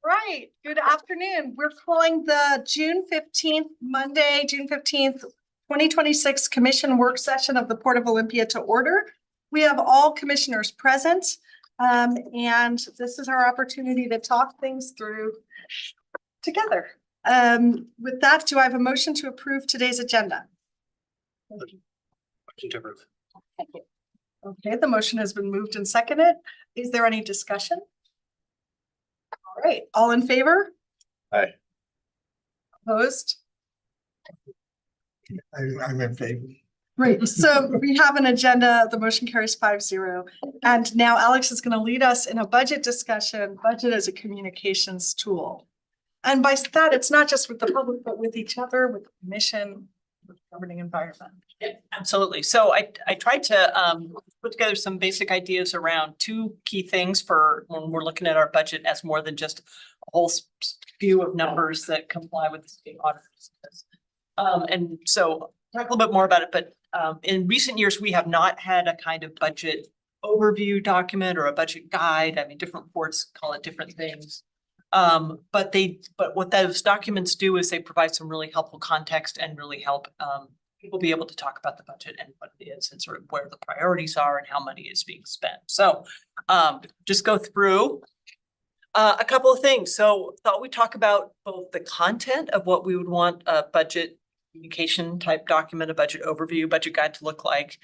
Right, good afternoon. We're calling the June 15th, Monday, June 15th, 2026 Commission Work Session of the Port of Olympia to order. We have all commissioners present, and this is our opportunity to talk things through together. With that, do I have a motion to approve today's agenda? Motion to approve. Thank you. Okay, the motion has been moved and seconded. Is there any discussion? All right, all in favor? Aye. Opposed? I'm in favor. Great, so we have an agenda, the motion carries 5-0. And now Alex is gonna lead us in a budget discussion, budget as a communications tool. And by that, it's not just with the public, but with each other, with the commission, with the governing environment. Yeah, absolutely. So I tried to put together some basic ideas around two key things for when we're looking at our budget as more than just a whole spew of numbers that comply with the state auditors. And so talk a little bit more about it, but in recent years, we have not had a kind of budget overview document or a budget guide. I mean, different boards call it different things. But what those documents do is they provide some really helpful context and really help people be able to talk about the budget and what it is and sort of where the priorities are and how money is being spent. So just go through a couple of things. So thought we'd talk about both the content of what we would want a budget communication type document, a budget overview, budget guide to look like.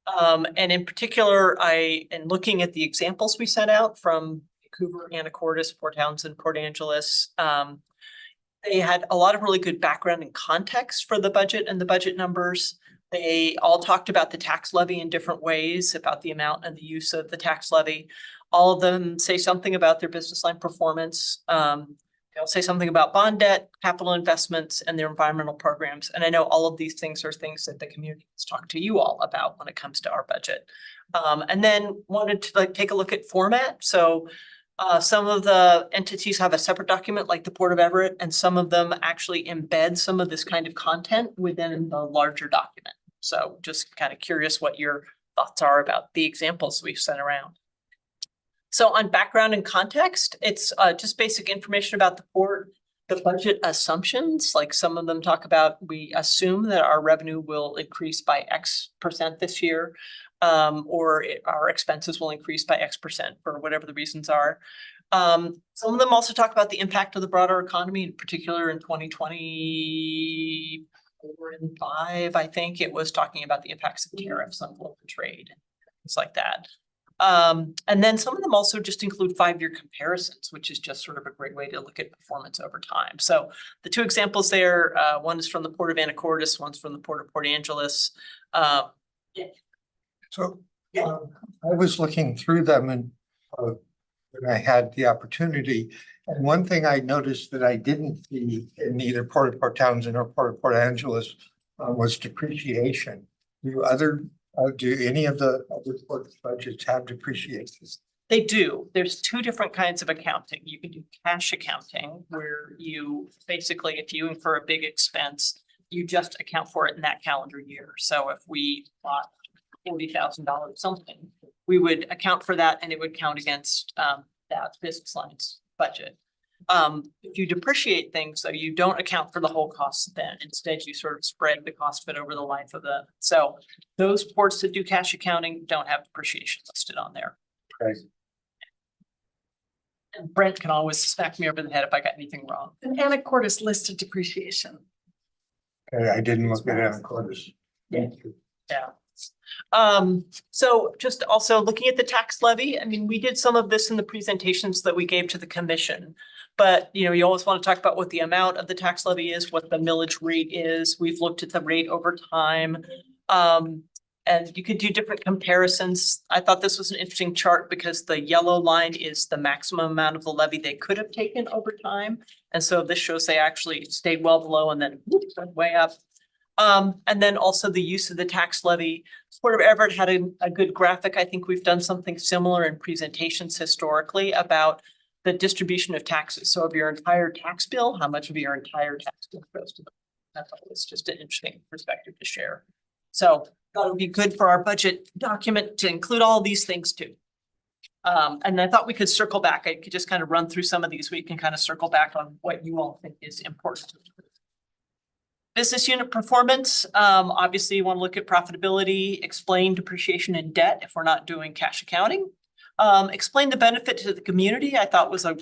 And in particular, in looking at the examples we sent out from Vancouver, Anacortes, Port Townsend, Port Angeles, they had a lot of really good background and context for the budget and the budget numbers. They all talked about the tax levy in different ways, about the amount and the use of the tax levy. All of them say something about their business line performance. They'll say something about bond debt, capital investments, and their environmental programs. And I know all of these things are things that the community has talked to you all about when it comes to our budget. And then wanted to take a look at format. So some of the entities have a separate document like the Port of Everett, and some of them actually embed some of this kind of content within the larger document. So just kind of curious what your thoughts are about the examples we've sent around. So on background and context, it's just basic information about the port, the budget assumptions, like some of them talk about, we assume that our revenue will increase by X% this year. Or our expenses will increase by X% for whatever the reasons are. Some of them also talk about the impact of the broader economy, in particular in 2024 and 5, I think it was talking about the impacts of tariffs on global trade, things like that. And then some of them also just include 5-year comparisons, which is just sort of a great way to look at performance over time. So the two examples there, one is from the Port of Anacortes, one's from the Port of Port Angeles. Yeah. So I was looking through them and when I had the opportunity. And one thing I noticed that I didn't see in either Port of Port Townsend or Port of Port Angeles was depreciation. Do any of the other port budgets have depreciation? They do. There's two different kinds of accounting. You can do cash accounting, where you basically, if you incur a big expense, you just account for it in that calendar year. So if we bought $40,000 something, we would account for that and it would count against that business line's budget. If you depreciate things, though, you don't account for the whole cost then. Instead, you sort of spread the cost of it over the life of the. So those ports that do cash accounting don't have depreciation listed on there. Right. And Brent can always smack me over the head if I got anything wrong. And Anacortes listed depreciation. I didn't look at Anacortes. Yeah. So just also looking at the tax levy, I mean, we did some of this in the presentations that we gave to the commission, but you always want to talk about what the amount of the tax levy is, what the millage rate is. We've looked at the rate over time. And you could do different comparisons. I thought this was an interesting chart because the yellow line is the maximum amount of the levy they could have taken over time. And so this shows they actually stayed well below and then went way up. And then also the use of the tax levy. Port of Everett had a good graphic. I think we've done something similar in presentations historically about the distribution of taxes. So of your entire tax bill, how much of your entire tax bill goes to them? That's always just an interesting perspective to share. So thought it would be good for our budget document to include all these things too. And I thought we could circle back. I could just kind of run through some of these. We can kind of circle back on what you all think is important. Business unit performance, obviously you want to look at profitability, explain depreciation and debt if we're not doing cash accounting. Explain the benefit to the community, I thought was a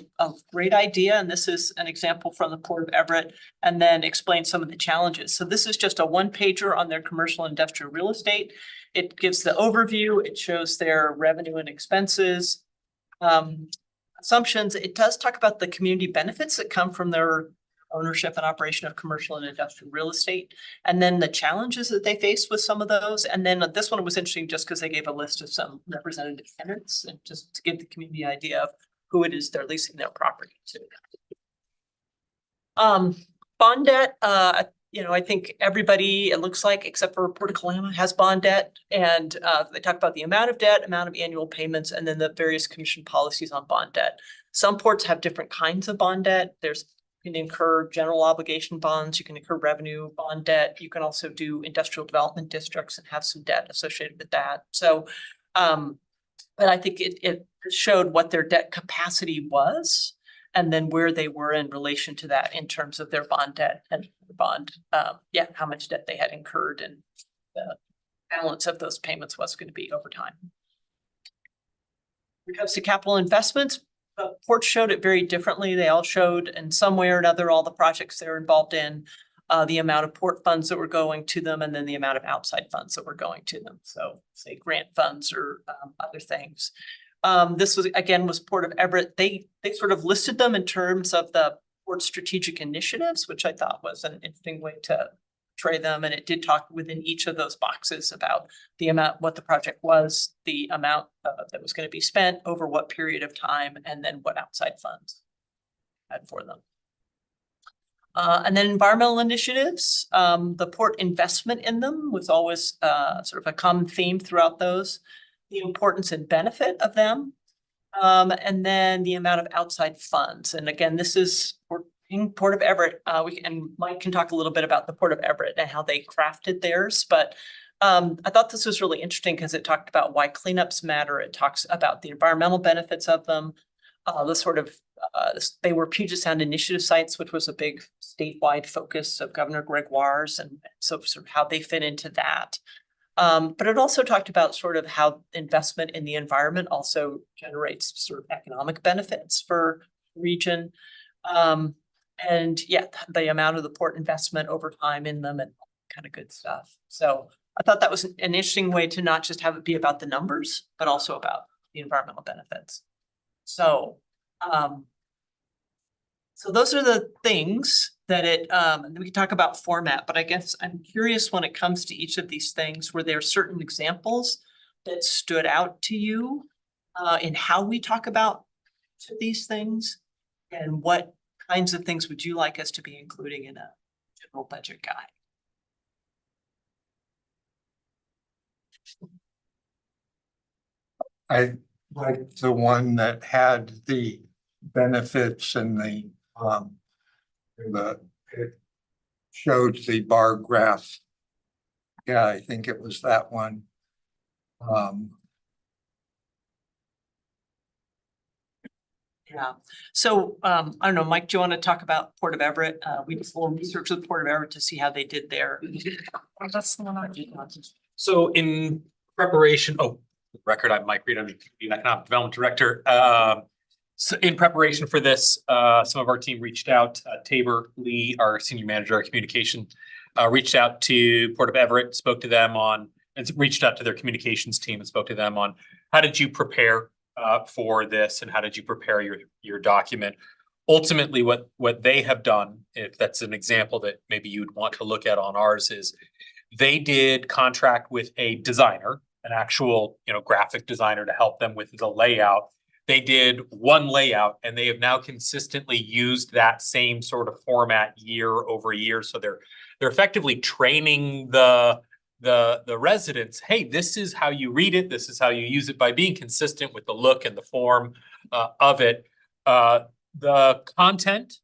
great idea, and this is an example from the Port of Everett, and then explain some of the challenges. So this is just a one-pager on their commercial industrial real estate. It gives the overview, it shows their revenue and expenses, assumptions. It does talk about the community benefits that come from their ownership and operation of commercial and industrial real estate, and then the challenges that they face with some of those. And then this one was interesting just because they gave a list of some representative tenants and just to give the community idea of who it is they're leasing their property to. Bond debt, I think everybody, it looks like, except for Port of Kalama, has bond debt. And they talk about the amount of debt, amount of annual payments, and then the various commission policies on bond debt. Some ports have different kinds of bond debt. You can incur general obligation bonds, you can incur revenue bond debt. You can also do industrial development districts and have some debt associated with that. So, but I think it showed what their debt capacity was and then where they were in relation to that in terms of their bond debt and how much debt they had incurred and the balance of those payments was going to be over time. When it comes to capital investments, ports showed it very differently. They all showed in some way or another all the projects they're involved in, the amount of port funds that were going to them, and then the amount of outside funds that were going to them. So say grant funds or other things. This was Port of Everett. They sort of listed them in terms of the port strategic initiatives, which I thought was an interesting way to portray them. And it did talk within each of those boxes about the amount, what the project was, the amount that was going to be spent over what period of time, and then what outside funds had for them. And then environmental initiatives, the port investment in them was always sort of a common theme throughout those, the importance and benefit of them, and then the amount of outside funds. And again, this is Port of Everett, and Mike can talk a little bit about the Port of Everett and how they crafted theirs, but I thought this was really interesting because it talked about why cleanups matter. It talks about the environmental benefits of them, they were Puget Sound initiative sites, which was a big statewide focus of Governor Gregoire's, and so sort of how they fit into that. But it also talked about sort of how investment in the environment also generates sort of economic benefits for the region. And yeah, the amount of the port investment over time in them and kind of good stuff. So I thought that was an interesting way to not just have it be about the numbers, but also about the environmental benefits. So, so those are the things that and we can talk about format, but I guess I'm curious when it comes to each of these things, were there certain examples that stood out to you in how we talk about these things, and what kinds of things would you like us to be including in a general budget guide? I like the one that had the benefits and it showed the bar graph. Yeah, I think it was that one. Yeah. So I don't know, Mike, do you want to talk about Port of Everett? We did a little research with Port of Everett to see how they did their. That's the one I did. So in preparation, record, I'm Mike Reed, I'm the Economic Development Director. So in preparation for this, some of our team reached out, Tabor Lee, our Senior Manager of Communication, reached out to Port of Everett, spoke to them and reached out to their communications team and spoke to them on how did you prepare for this and how did you prepare your document. Ultimately, what they have done, if that's an example that maybe you'd want to look at on ours, is they did contract with a designer, an actual graphic designer, to help them with the layout. They did one layout and they have now consistently used that same sort of format year over year. So they're effectively training the residents. Hey, this is how you read it. This is how you use it, by being consistent with the look and the form of it. The content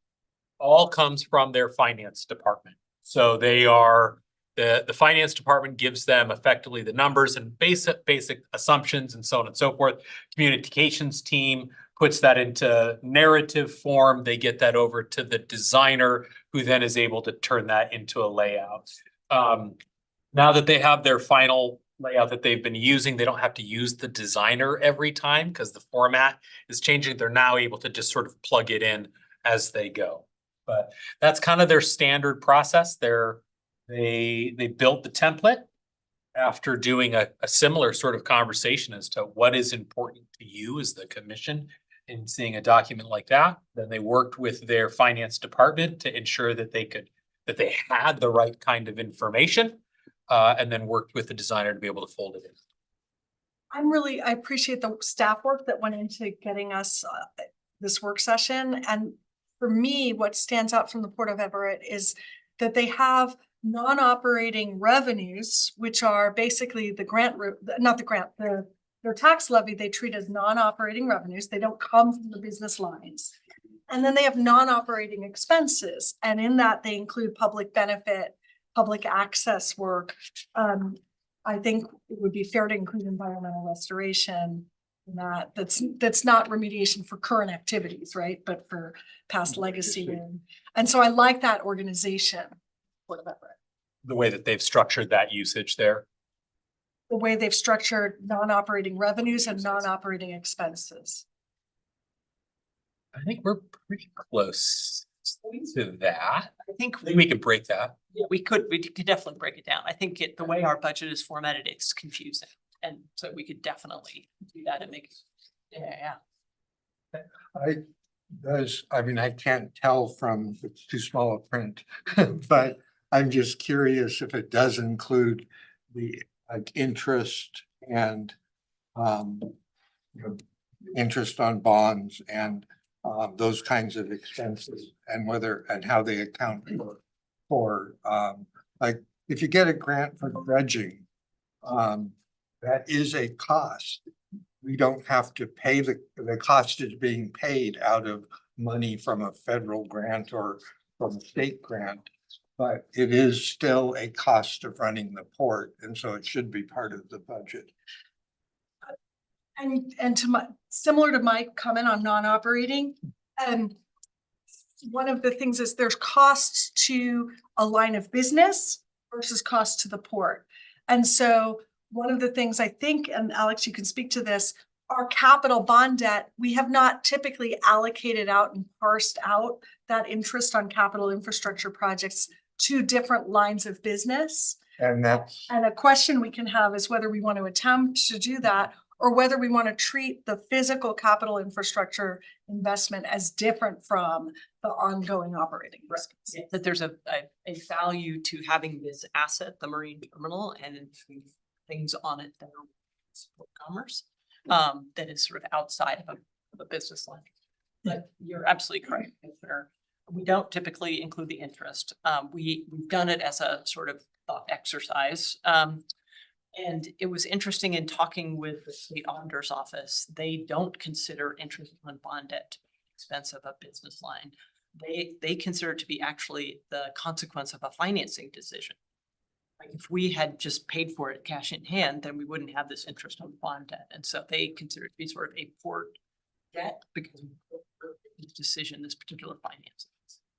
all comes from their finance department. So they are The finance department gives them effectively the numbers and basic assumptions and so on and so forth. Communications team puts that into narrative form. They get that over to the designer, who then is able to turn that into a layout. Now that they have their final layout that they've been using, they don't have to use the designer every time because the format is changing. They're now able to just sort of plug it in as they go. But that's kind of their standard process. They built the template after doing a similar sort of conversation as to what is important to you as the commission in seeing a document like that. Then they worked with their finance department to ensure that they had the right kind of information, and then worked with the designer to be able to fold it in. I appreciate the staff work that went into getting us this work session. And for me, what stands out from the Port of Everett is that they have non-operating revenues, which are basically their tax levy, they treat as non-operating revenues. They don't come from the business lines. And then they have non-operating expenses. And in that, they include public benefit, public access work. I think it would be fair to include environmental restoration. That's not remediation for current activities, right? But for past legacy. And so I like that organization. The way that they've structured that usage there. The way they've structured non-operating revenues and non-operating expenses. I think we're pretty close to that. I think I think we can break that. we could definitely break it down. I think the way our budget is formatted, it's confusing. And so we could definitely do that and make, yeah. I can't tell from, it's too small a print, but I'm just curious if it does include the interest and interest on bonds and those kinds of expenses, and how they account for like if you get a grant for dredging, that is a cost. We don't have to pay the cost is being paid out of money from a federal grant or from a state grant, but it is still a cost of running the port, and so it should be part of the budget. And similar to my comment on non-operating, one of the things is there's costs to a line of business versus costs to the port. And so one of the things I think, and Alex, you can speak to this, our capital bond debt, we have not typically allocated out and parsed out that interest on capital infrastructure projects to different lines of business. And a question we can have is whether we want to attempt to do that, or whether we want to treat the physical capital infrastructure investment as different from the ongoing operating risks. That there's a value to having this asset, the marine terminal, and things on it that are support commerce, that is sort of outside of a business line. But you're absolutely correct. We don't typically include the interest. We've done it as a sort of thought exercise. And it was interesting in talking with the state auditor's office, they don't consider interest on bond debt to be expense of a business line. They consider it to be actually the consequence of a financing decision. Like if we had just paid for it cash in hand, then we wouldn't have this interest on bond debt. And so they consider it to be sort of a port debt because of this decision, this particular financing. Is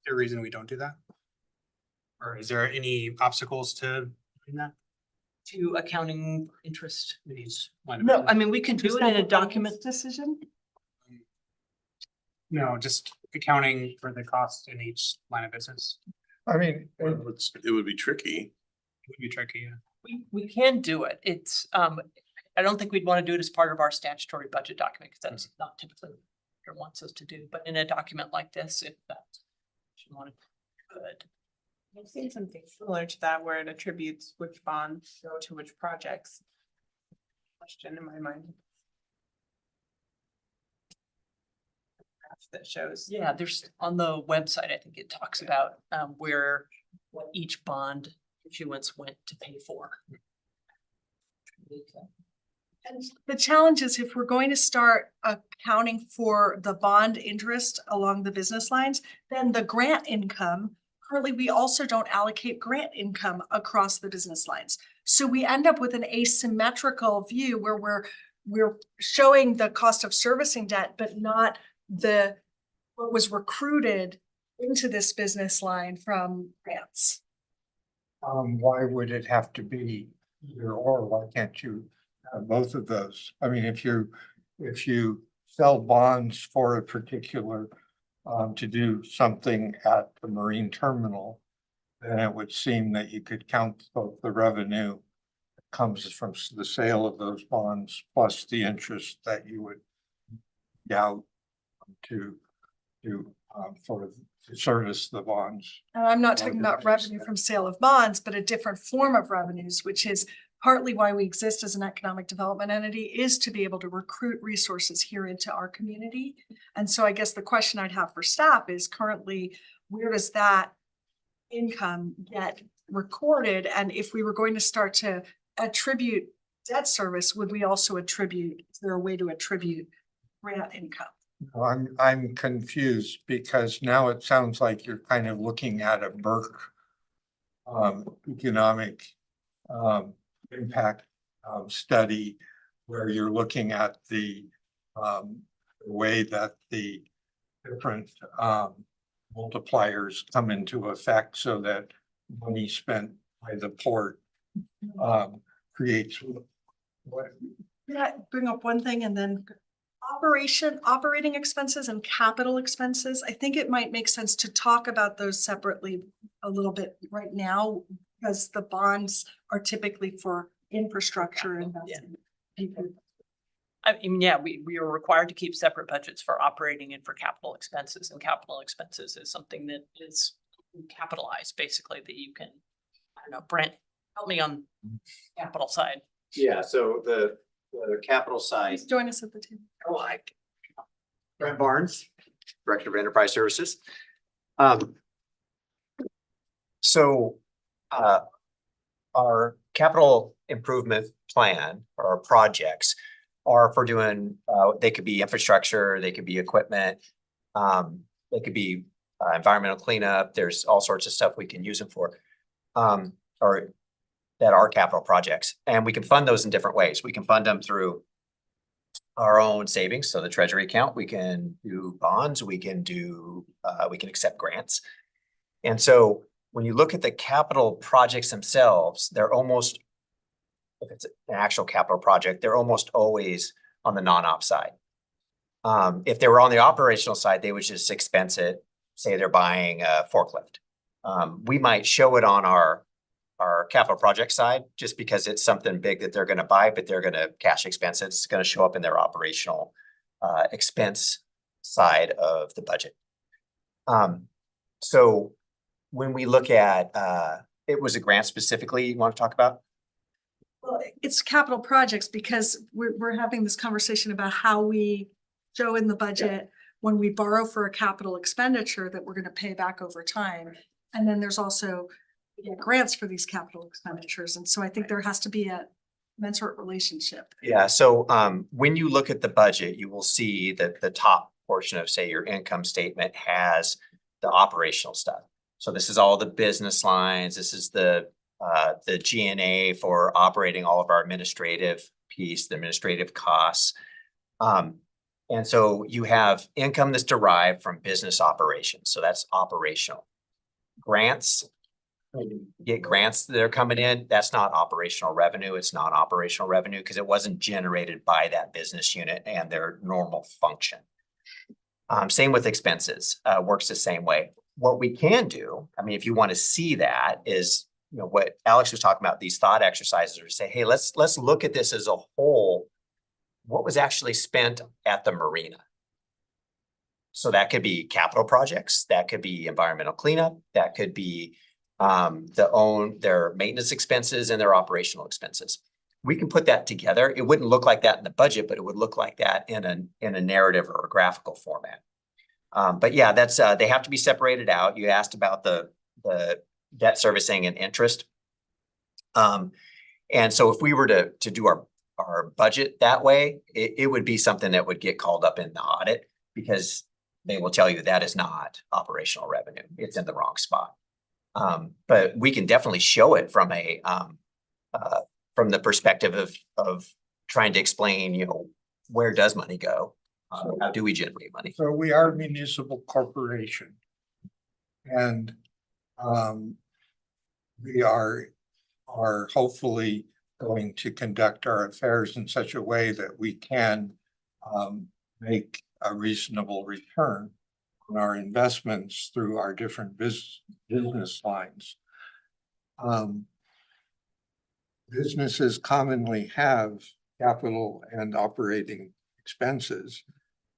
there a reason we don't do that? Or is there any obstacles to doing that? To accounting interest. These No, I mean, we can do it in a document. Decision. No, just accounting for the cost in each line of business. I mean, It would be tricky. It would be tricky, yeah. We can do it. It's, I don't think we'd want to do it as part of our statutory budget document, because that's not typically what it wants us to do, but in a document like this, if that's what you want to, good. I've seen something similar to that where it attributes which bonds go to which projects. Question in my mind. Graph that shows. Yeah, there's on the website, I think it talks about what each bond issuance went to pay for. And the challenge is if we're going to start accounting for the bond interest along the business lines, then the grant income currently, we also don't allocate grant income across the business lines. So we end up with an asymmetrical view where we're showing the cost of servicing debt, but not what was recruited into this business line from grants. Why would it have to be either or? Why can't you have both of those? I mean, if you sell bonds for a particular, to do something at the marine terminal, then it would seem that you could count both the revenue that comes from the sale of those bonds plus the interest that you would doubt to service the bonds. And I'm not Or talking the about business revenue debt. from sale of bonds, but a different form of revenues, which is partly why we exist as an economic development entity, is to be able to recruit resources here into our community. And so I guess the question I'd have for staff is currently, where does that income get recorded? And if we were going to start to attribute debt service, would we also attribute, is there a way to attribute grant income? I'm confused because now it sounds like you're kind of looking at a Burke economic impact study where you're looking at the way that the different multipliers come into effect so that money spent by the port creates what. Yeah, bring up one thing and then operating expenses and capital expenses. I think it might make sense to talk about those separately a little bit right now, because the bonds are typically for infrastructure investment. I mean, yeah, we are required to keep separate budgets for operating and for capital expenses, and capital expenses is something that is capitalized, basically, that you can, I don't know, Brent, help me on capital side. Yeah, so the capital side, Please join us at the table. Brent Barnes, Director of Enterprise Services. So our capital improvement plan or our projects are for doing, they could be infrastructure, they could be equipment, they could be environmental cleanup. There's all sorts of stuff we can use them for, or that are capital projects. And we can fund those in different ways. We can fund them through our own savings, so the treasury account. We can do bonds, we can accept grants. And so when you look at the capital projects themselves, they're almost, if it's an actual capital project, they're almost always on the non-op side. If they were on the operational side, they would just expense it. Say they're buying a forklift. We might show it on our capital project side just because it's something big that they're going to buy, but they're going to cash expense it. It's going to show up in their operational expense side of the budget. So when we look at, it was a grant specifically you want to talk about? Well, it's capital projects because we're having this conversation about how we show in the budget when we borrow for a capital expenditure that we're going to pay back over time. And then there's also grants for these capital expenditures. And so I think there has to be a commensurate relationship. Yeah, so when you look at the budget, you will see that the top portion of, say, your income statement has the operational stuff. So this is all the business lines. This is the G&A for operating all of our administrative piece, the administrative costs. And so you have income that's derived from business operations. So that's operational. Grants, you get grants that are coming in. That's not operational revenue. It's non-operational revenue because it wasn't generated by that business unit and their normal function. Same with expenses, works the same way. What we can do, I mean, if you want to see that, is what Alex was talking about, these thought exercises, or say, hey, let's look at this as a whole. What was actually spent at the marina? So that could be capital projects, that could be environmental cleanup, that could be their maintenance expenses and their operational expenses. We can put that together. It wouldn't look like that in the budget, but it would look like that in a narrative or a graphical format. But yeah, that's they have to be separated out. You asked about the debt servicing and interest. And so if we were to do our budget that way, it would be something that would get called up in the audit because they will tell you that is not operational revenue. It's in the wrong spot. But we can definitely show it from from the perspective of trying to explain, you know, where does money go? How do we generate money? So we are a municipal corporation. And we are hopefully going to conduct our affairs in such a way that we can make a reasonable return on our investments through our different business lines. Businesses commonly have capital and operating expenses,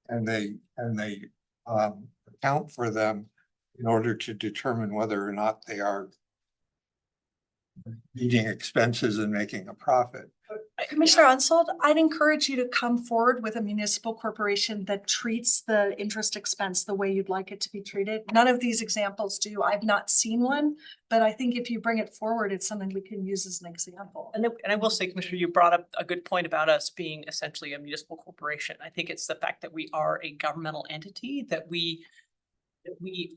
and they account for them in order to determine whether or not they are meeting expenses and making a profit. Commissioner Unsold, I'd encourage you to come forward with a municipal corporation that treats the interest expense the way you'd like it to be treated. None of these examples do. I've not seen one, but I think if you bring it forward, it's something we can use as an example. And I will say, Commissioner, you brought up a good point about us being essentially a municipal corporation. I think it's the fact that we are a governmental entity, that we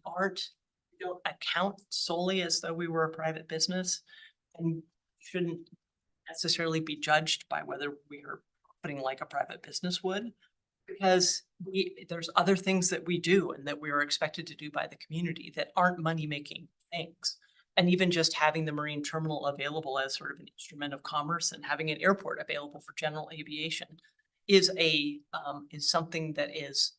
aren't, we don't account solely as though we were a private business, and shouldn't necessarily be judged by whether we are putting like a private business would. Because there's other things that we do and that we are expected to do by the community that aren't money-making things. And even just having the marine terminal available as sort of an instrument of commerce and having an airport available for general aviation is something that is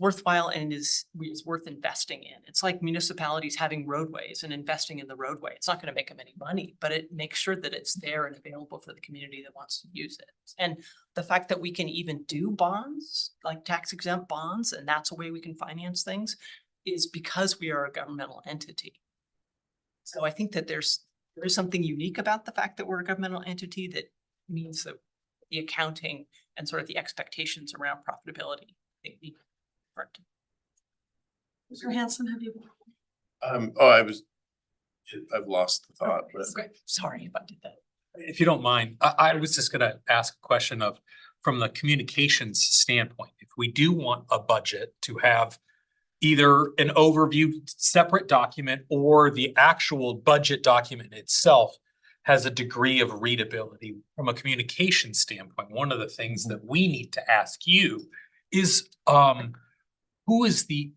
worthwhile and is worth investing in. It's like municipalities having roadways and investing in the roadway. It's not going to make them any money, but it makes sure that it's there and available for the community that wants to use it. And the fact that we can even do bonds, like tax exempt bonds, and that's a way we can finance things, is because we are a governmental entity. So I think that there is something unique about the fact that we're a governmental entity that means that the accounting and sort of the expectations around profitability, I think, need different. Mr. Hanson, have you? I've lost the thought, but Okay, sorry if I did that. If you don't mind, I was just gonna ask a question of, from the communications standpoint, if we do want a budget to have either an overview separate document or the actual budget document itself has a degree of readability from a communication standpoint, one of the things that we need to ask you is, who is the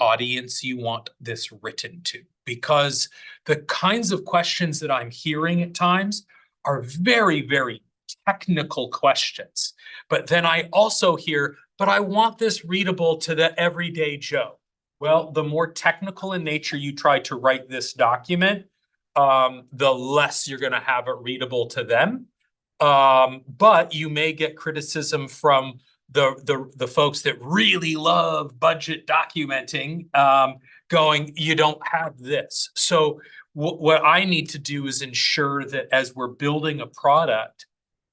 audience you want this written to? Because the kinds of questions that I'm hearing at times are very, very technical questions. But then I also hear, but I want this readable to the everyday Joe. Well, the more technical in nature you try to write this document, the less you're going to have it readable to them. But you may get criticism from the folks that really love budget documenting, going, you don't have this. So what I need to do is ensure that as we're building a product,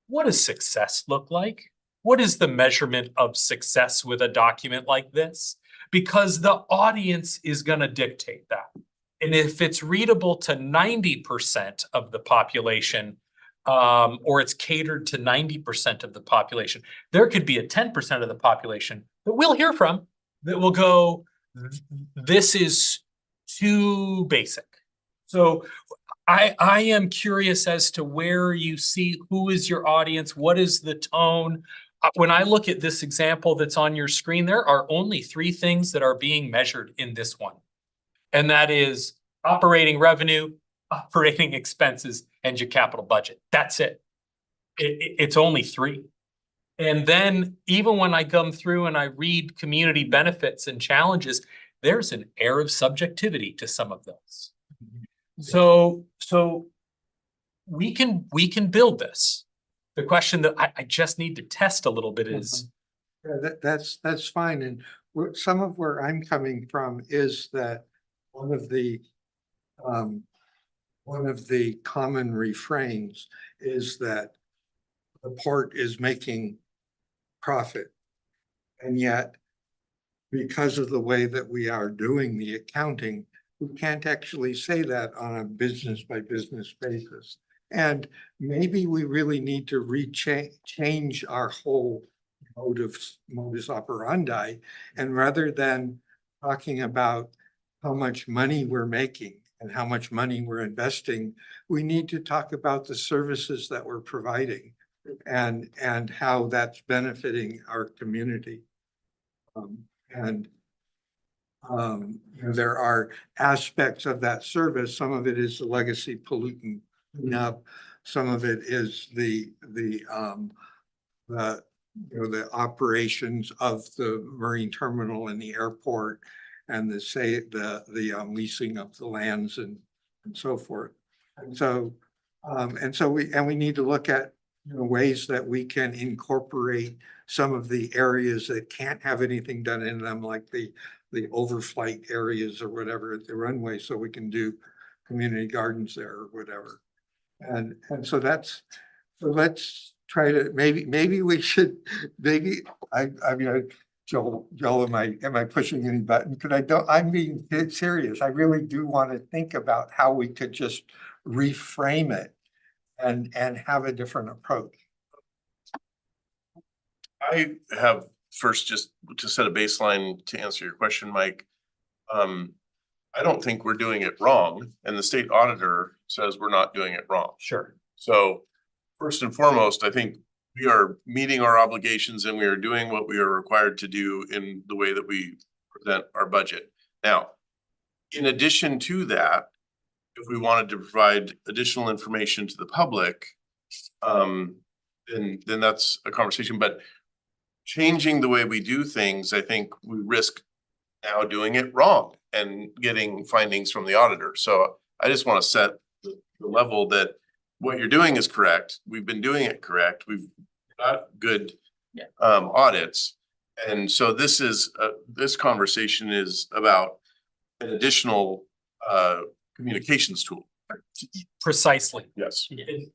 what does success look like? What is the measurement of success with a document like this? Because the audience is going to dictate that. And if it's readable to 90% of the population, or it's catered to 90% of the population, there could be a 10% of the population that we'll hear from that will go, this is too basic. So I am curious as to where you see, who is your audience? What is the tone? When I look at this example that's on your screen, there are only 3 things that are being measured in this one. And that is operating revenue, operating expenses, and your capital budget. That's it. It's only 3. And then even when I come through and I read community benefits and challenges, there's an air of subjectivity to some of those. So we can build this. The question that I just need to test a little bit is. Yeah, that's fine. And some of where I'm coming from is that one of the common refrains is that the port is making profit. And yet, because of the way that we are doing the accounting, we can't actually say that on a business by business basis. And maybe we really need to change our whole modus operandi. And rather than talking about how much money we're making and how much money we're investing, we need to talk about the services that we're providing and how that's benefiting our community. And you know, there are aspects of that service. Some of it is the legacy pollutant cleanup. Some of it is the you know, the operations of the marine terminal and the airport and the leasing of the lands and so forth. And so we need to look at, you know, ways that we can incorporate some of the areas that can't have anything done in them, like the overflight areas or whatever at the runway, so we can do community gardens there or whatever. And so let's try to, maybe we should, I mean, Joel, am I pushing any button? Because I'm being serious. I really do want to think about how we could just reframe it and have a different approach. I have first, just to set a baseline to answer your question, Mike. I don't think we're doing it wrong, and the state auditor says we're not doing it wrong. Sure. So first and foremost, I think we are meeting our obligations and we are doing what we are required to do in the way that we present our budget. Now, in addition to that, if we wanted to provide additional information to the public, then that's a conversation. But changing the way we do things, I think we risk now doing it wrong and getting findings from the auditor. So I just want to set the level that what you're doing is correct. We've been doing it correct. We've got good audits. And so this conversation is about an additional communications tool. Precisely. Yes.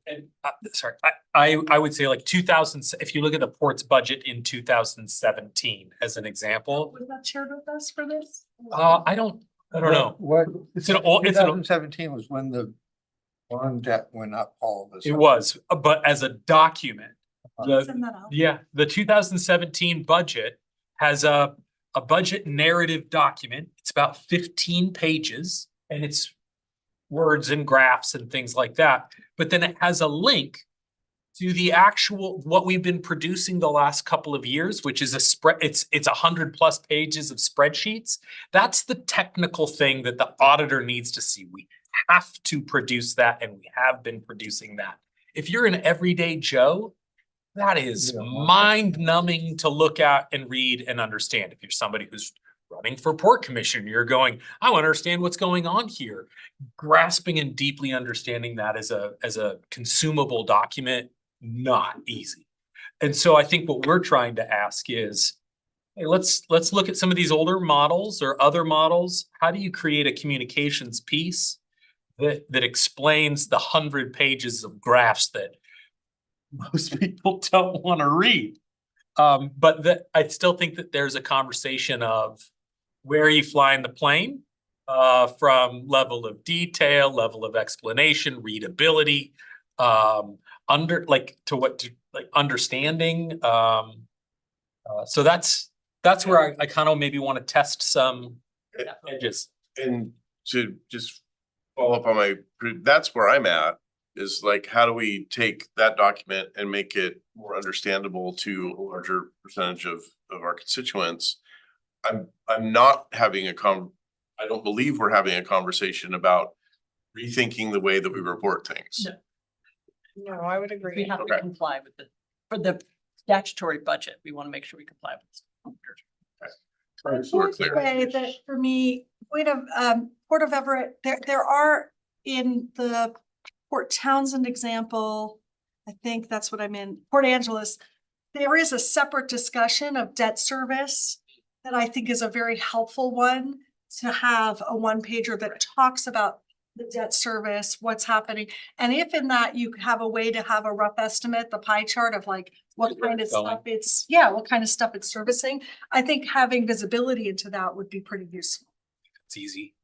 And sorry, I would say like 2000, if you look at the port's budget in 2017 as an example, Was that shared with us for this? I don't know. What? It's an old, it's an, 2017 was when the bond debt went up all of a it sudden. was, but as a document, Send that out. yeah, the 2017 budget has a budget narrative document. It's about 15 pages and it's words and graphs and things like that. But then it has a link to the actual, what we've been producing the last couple of years, which is a spread, it's 100+ pages of spreadsheets. That's the technical thing that the auditor needs to see. We have to produce that and we have been producing that. If you're an everyday Joe, that is mind numbing to look at and read and understand. If you're somebody who's running for port commission, you're going, I want to understand what's going on here. Grasping and deeply understanding that as a consumable document, not easy. And so I think what we're trying to ask is, hey, let's look at some of these older models or other models. How do you create a communications piece that explains the 100 pages of graphs that most people don't want to read? But I still think that there's a conversation of where are you flying the plane, from level of detail, level of explanation, readability, understanding. So that's where I kind of maybe want to test some edges. And to just follow up on that's where I'm at, is like, how do we take that document and make it more understandable to a larger percentage of our constituents? I'm not having I don't believe we're having a conversation about rethinking the way that we report things. No, I would We agree. have to Okay. comply with for the statutory budget. We want to make sure we comply with this. So we're One clear. way that for me, Port of Everett, there are in the Port Townsend example, I think that's what I'm in, Port Angeles, there is a separate discussion of debt service that I think is a very helpful one to have a one-pager that talks about the debt service, what's happening. And if in that you have a way to have a rough estimate, the pie chart of like what Where kind of it's going. stuff what kind of stuff it's servicing. I think having visibility into that would be pretty useful. It's easy.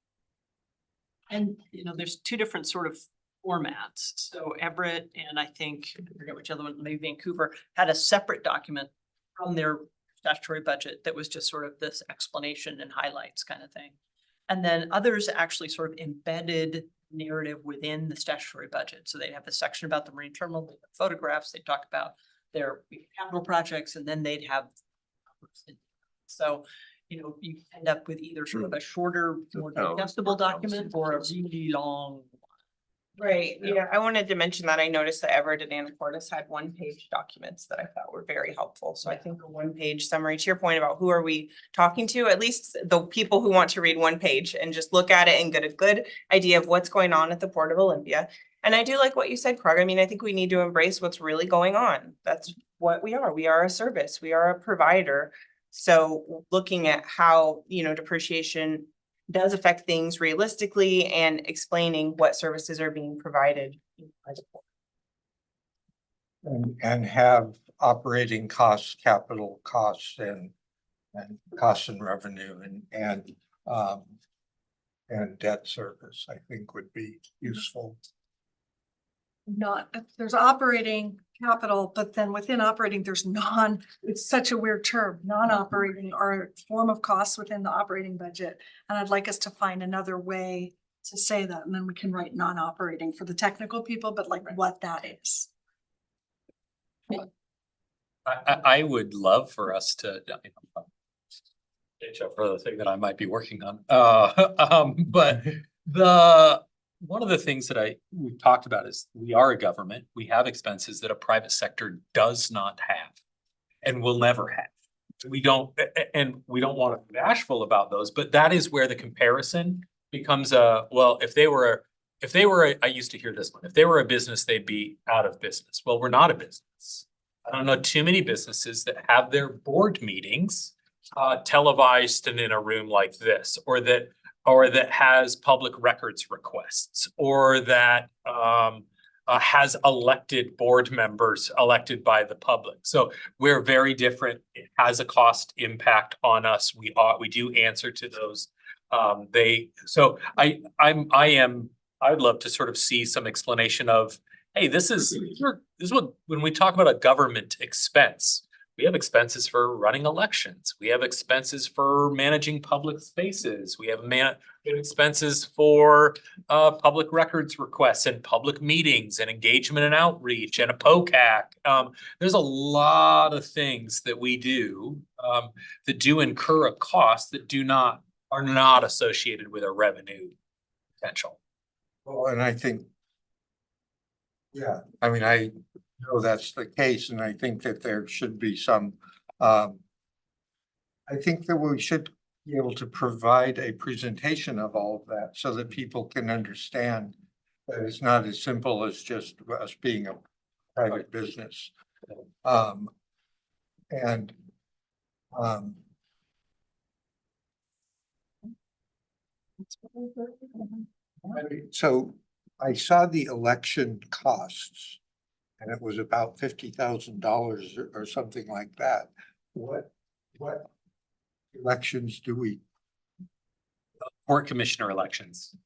And, there's two different sort of formats. So Everett and I think, I forget which other one, maybe Vancouver, had a separate document from their statutory budget that was just sort of this explanation and highlights kind of thing. And then others actually sort of embedded narrative within the statutory budget. So they have a section about the marine terminal, they have photographs, they talk about their capital projects, and then they'd have. So, you know, you end up with either sort of a shorter, more Oh. digestible document or a really long. Right, yeah, I wanted to mention that I noticed that Everett and Anacortes had one-page documents that I thought were very helpful. So I think a one-page summary, to your point about who are we talking to, at least the people who want to read one page and just look at it and get a good idea of what's going on at the Port of Olympia. And I do like what you said, Craig. I mean, I think we need to embrace what's really going on. That's what we are. We are a service. We are a provider. So looking at how, you know, depreciation does affect things realistically and explaining what services are being provided by the port. And have operating costs, capital costs and costs and revenue and debt service, I think would be useful. Not, there's operating capital, but then within operating, there's it's such a weird term, non-operating or form of costs within the operating budget. And I'd like us to find another way to say that, and then we can write non-operating for the technical people, but like what that is. I would love for us to. For the thing that I might be working on, but one of the things that we've talked about is we are a government, we have expenses that a private sector does not have. And will never have. We don't want to be bashful about those, but that is where the comparison becomes well, if they were, I used to hear this one, if they were a business, they'd be out of business. Well, we're not a business. I don't know too many businesses that have their board meetings televised and in a room like this, or that has public records requests, or that has elected board members elected by the public. So we're very different. It has a cost impact on us. We do answer to those. I'd love to sort of see some explanation of, hey, this is what, when we talk about a government expense, we have expenses for running elections. We have expenses for managing public spaces. We have expenses for public records requests and public meetings and engagement and outreach and a POCAC. There's a lot of things that we do that do incur a cost that are not associated with a revenue potential. Well, and I think, yeah, I mean, I know that's the case, and I think that there should be some, I think that we should be able to provide a presentation of all of that so that people can understand that it's not as simple as just us being a private business. So I saw the election costs and it was about $50,000 or something like that. What elections do we? Port commissioner elections.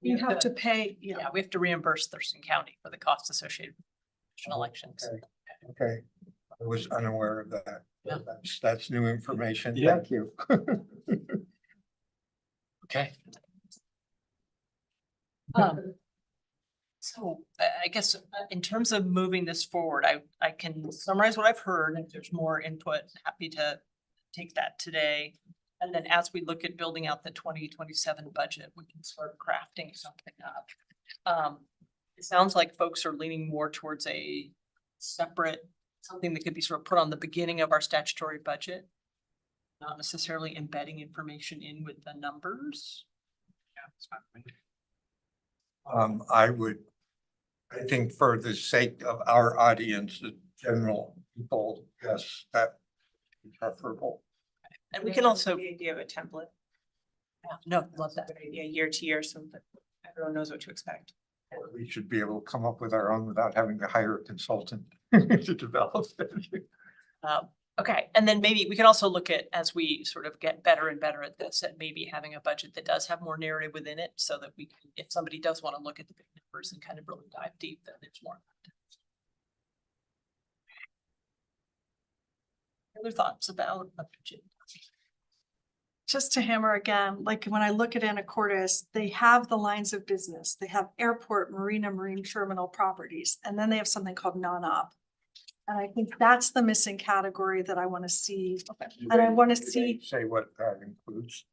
You have to pay, Yeah, we have to reimburse Thurston County for the costs associated with elections. Okay, I was unaware of that. Yeah. That's new information. Yeah. Thank you. Okay. So I guess in terms of moving this forward, I can summarize what I've heard. If there's more input, happy to take that today. And then as we look at building out the 2027 budget, we can start crafting something up. It sounds like folks are leaning more towards a separate, something that could be sort of put on the beginning of our statutory budget, not necessarily embedding information in with the numbers. Yeah, it's fine with me. I think for the sake of our audience, the general people, yes, that would be preferable. And we can also, The idea of a template, no, love that. good idea, year to year, so that everyone knows what to expect. Or we should be able to come up with our own without having to hire a consultant to develop it. Okay, and then maybe we can also look at, as we sort of get better and better at this, at maybe having a budget that does have more narrative within it, so that we can, if somebody does want to look at the big numbers and kind of really dive deep, then there's more. Other thoughts about a budget? just to hammer again, like when I look at Anacortes, they have the lines of business. They have airport, marina, marine terminal properties, and then they have something called non-op. And I think that's the missing category that I want to see. And I want to see, Say what that includes.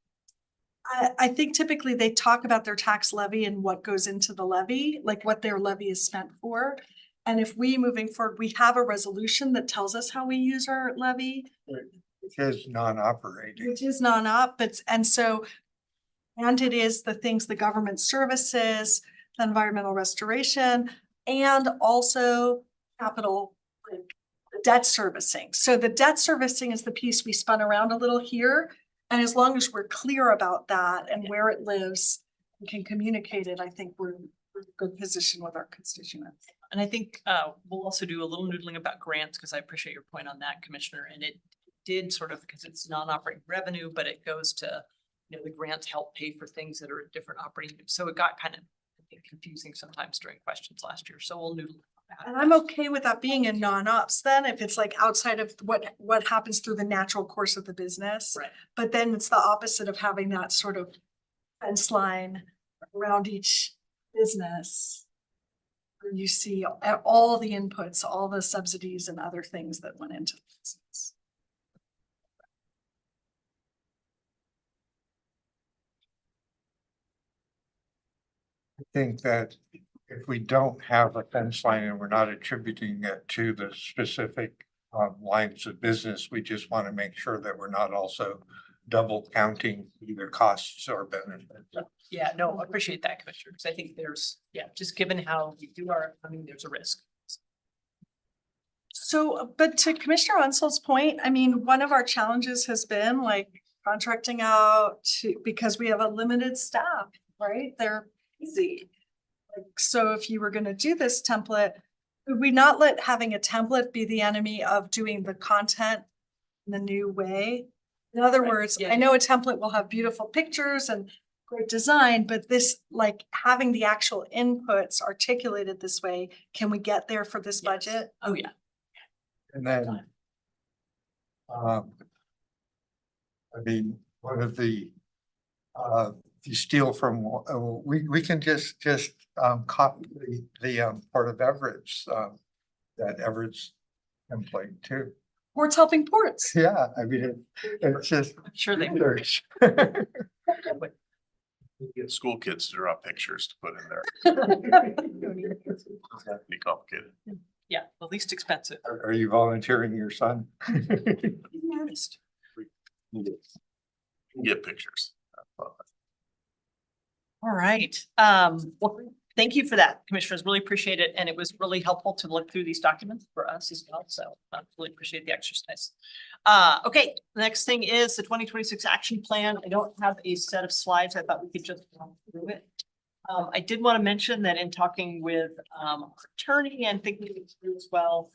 I think typically they talk about their tax levy and what goes into the levy, like what their levy is spent for. And if we, moving forward, we have a resolution that tells us how we use our levy, It is non-operating. which is non-op, but, and so, and it is the things, the government services, the environmental restoration, and also capital, like debt servicing. So the debt servicing is the piece we spun around a little here. And as long as we're clear about that and where it lives, we can communicate it, I think we're in a good position with our constituents. And I think we'll also do a little noodling about grants, because I appreciate your point on that, Commissioner. And it did sort of, because it's non-operating revenue, but it goes to, you know, the grants help pay for things that are at different operating. So it got kind of, I think, confusing sometimes during questions last year. So we'll noodle on that. And I'm okay with that being in non-ops then, if it's like outside of what happens through the natural course of the business. Right. But then it's the opposite of having that sort of fence line around each business. Where you see all the inputs, all the subsidies and other things that went into the business. I think that if we don't have a fence line and we're not attributing it to the specific lines of business, we just want to make sure that we're not also double counting either costs or benefits. Yeah, no, I appreciate that, Commissioner, because I think there's, yeah, just given how we do our, I mean, there's a risk. So, but to Commissioner Unsel's point, I mean, one of our challenges has been like contracting out to, because we have a limited staff, right? They're busy. Like, so if you were gonna do this template, would we not let having a template be the enemy of doing the content in the new way? In other Right, words, yeah. I know a template will have beautiful pictures and great design, but this, like having the actual inputs articulated this way, can we get there for this Yes. budget? Oh, yeah. And then, I mean, one of the, if you steal from, we can just copy the part of Everett's, that Everett's template too. Ports helping ports. Yeah, I mean, it's just. I'm sure they. research. Get school kids to draw pictures to put in there. Be complicated. Yeah, the least expensive. Are you volunteering your son? Artist. Get pictures. All right. Well, thank you for that, Commissioners. Really appreciate it. And it was really helpful to look through these documents for us as well. So I really appreciate the exercise. Okay, the next thing is the 2026 action plan. I don't have a set of slides. I thought we could just run through it. I did want to mention that in talking with our attorney and thinking it through as well,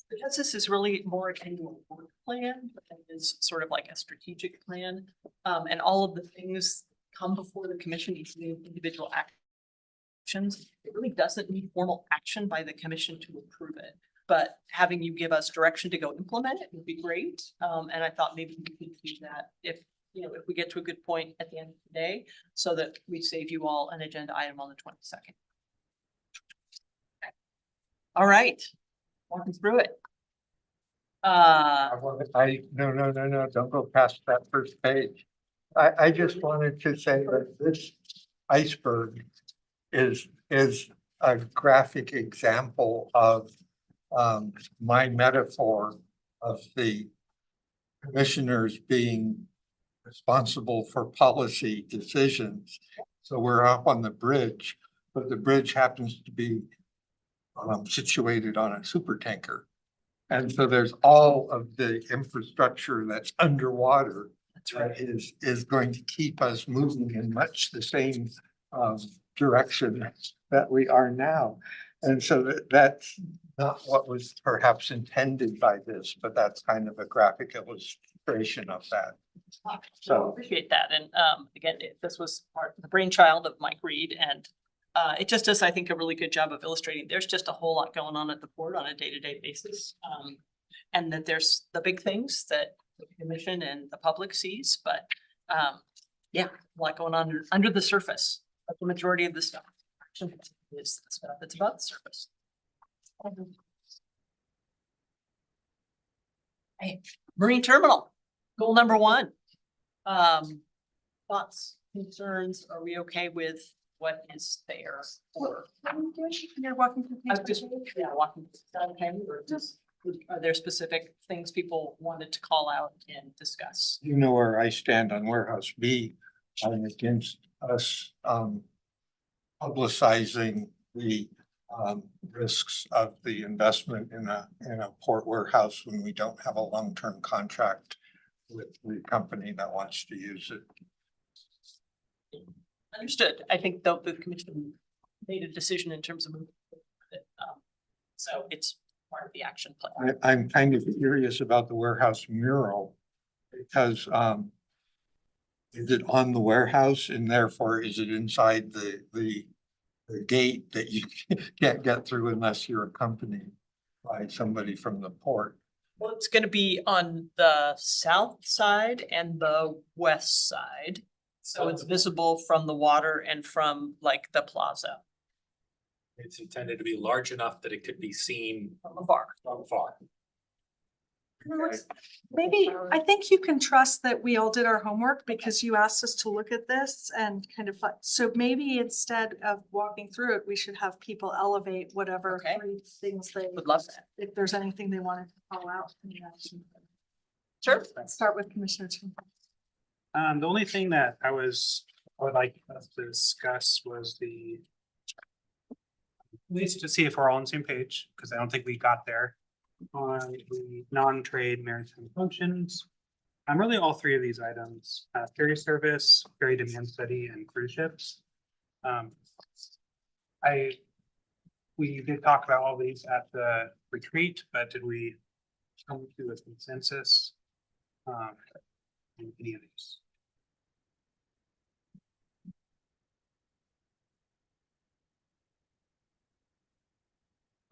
because this is really more akin to a work plan, but it is sort of like a strategic plan. And all of the things come before the commission, each of the individual actions. It really doesn't need formal action by the commission to approve it. But having you give us direction to go implement it would be great. And I thought maybe we could do that if, you know, if we get to a good point at the end of the day, so that we save you all an agenda item on the 22nd. All right, walking through it. No, don't go past that first page. I just wanted to say that this iceberg is a graphic example of my metaphor of the commissioners being responsible for policy decisions. So we're up on the bridge, but the bridge happens to be situated on a super tanker. And so there's all of the infrastructure that's underwater. That's right. That is going to keep us moving in much the same direction that we are now. And so that's not what was perhaps intended by this, but that's kind of a graphic illustration of that. So So- appreciate that. And again, this was part of the brainchild of Mike Reed, and it just does, I think, a really good job of illustrating. There's just a whole lot going on at the port on a day-to-day basis. And that there's the big things that the commission and the public sees, but Yeah, a lot going on under the surface, but the majority of the stuff actually is the stuff that's above the surface. Hey, Marine Terminal, goal number one. Thoughts, concerns, are we okay with what is there? Or You're walking through. I was just, yeah, walking down, okay, or just, are there specific things people wanted to call out and discuss? You know where I stand on warehouse B. I'm against us publicizing the risks of the investment in a port warehouse when we don't have a long-term contract with the company that wants to use it. Understood. I think the commission made a decision in terms of moving forward with it. So it's part of the action plan. I'm kind of curious about the warehouse mural because is it on the warehouse and therefore is it inside the gate that you can't get through unless you're accompanied by somebody from the port? Well, it's gonna be on the south side and the west side. So it's visible from the water and from like the plaza It's intended to be large enough that it could be seen from afar. from afar. Maybe, I think you can trust that we all did our homework because you asked us to look at this and kind of, so maybe instead of walking through it, we should have people elevate whatever Okay. three things they, Would love that. if there's anything they wanted to call out. Sure. Let's start with Commissioner Chin. The only thing that I would like us to discuss was at least to see if we're all on the same page, because I don't think we got there on the non-trade maritime functions. Really all three of these items, ferry service, ferry demand study, and cruise ships. We did talk about all these at the retreat, but did we come to a consensus? In any of these?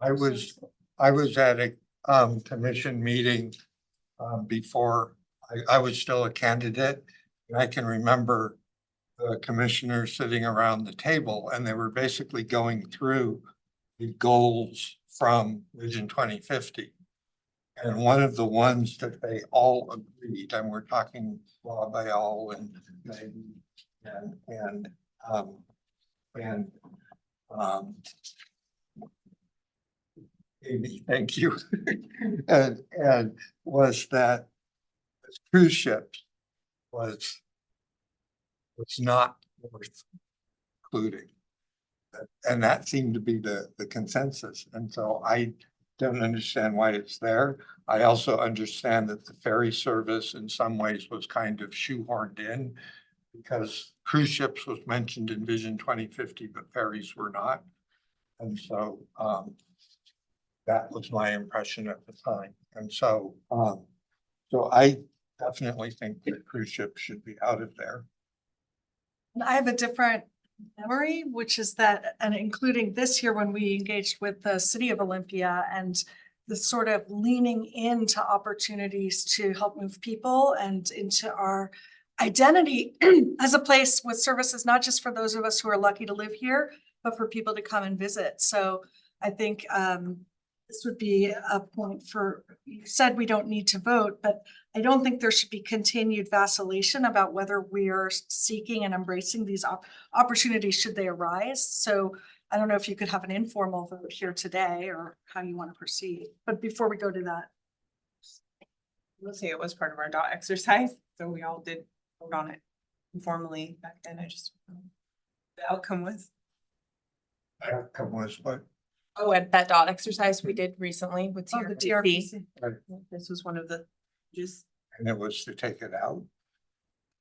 I was at a commission meeting before I was still a candidate. And I can remember the commissioners sitting around the table and they were basically going through the goals from Vision 2050. And one of the ones that they all agreed, and we're talking Bayal and Amy, thank you. And was that cruise ships was not worth including. And that seemed to be the consensus. And so I don't understand why it's there. I also understand that the ferry service in some ways was kind of shoehorned in because cruise ships was mentioned in Vision 2050, but ferries were not. And so that was my impression at the time. And so I definitely think that cruise ships should be out of there. I have a different memory, which is that, and including this year when we engaged with the city of Olympia and the sort of leaning into opportunities to help move people and into our identity as a place with services, not just for those of us who are lucky to live here, but for people to come and visit. So I think this would be a point for, you said we don't need to vote, but I don't think there should be continued vacillation about whether we are seeking and embracing these opportunities should they arise. So I don't know if you could have an informal vote here today or how you want to proceed. But before we go to that. We'll say it was part of our dot exercise, so we all did vote on it informally back then. I just, the outcome was. Outcome was what? Oh, at that dot exercise we did recently with Oh, the TRPC. TRPC. This was one of the, just. And it was to take it out.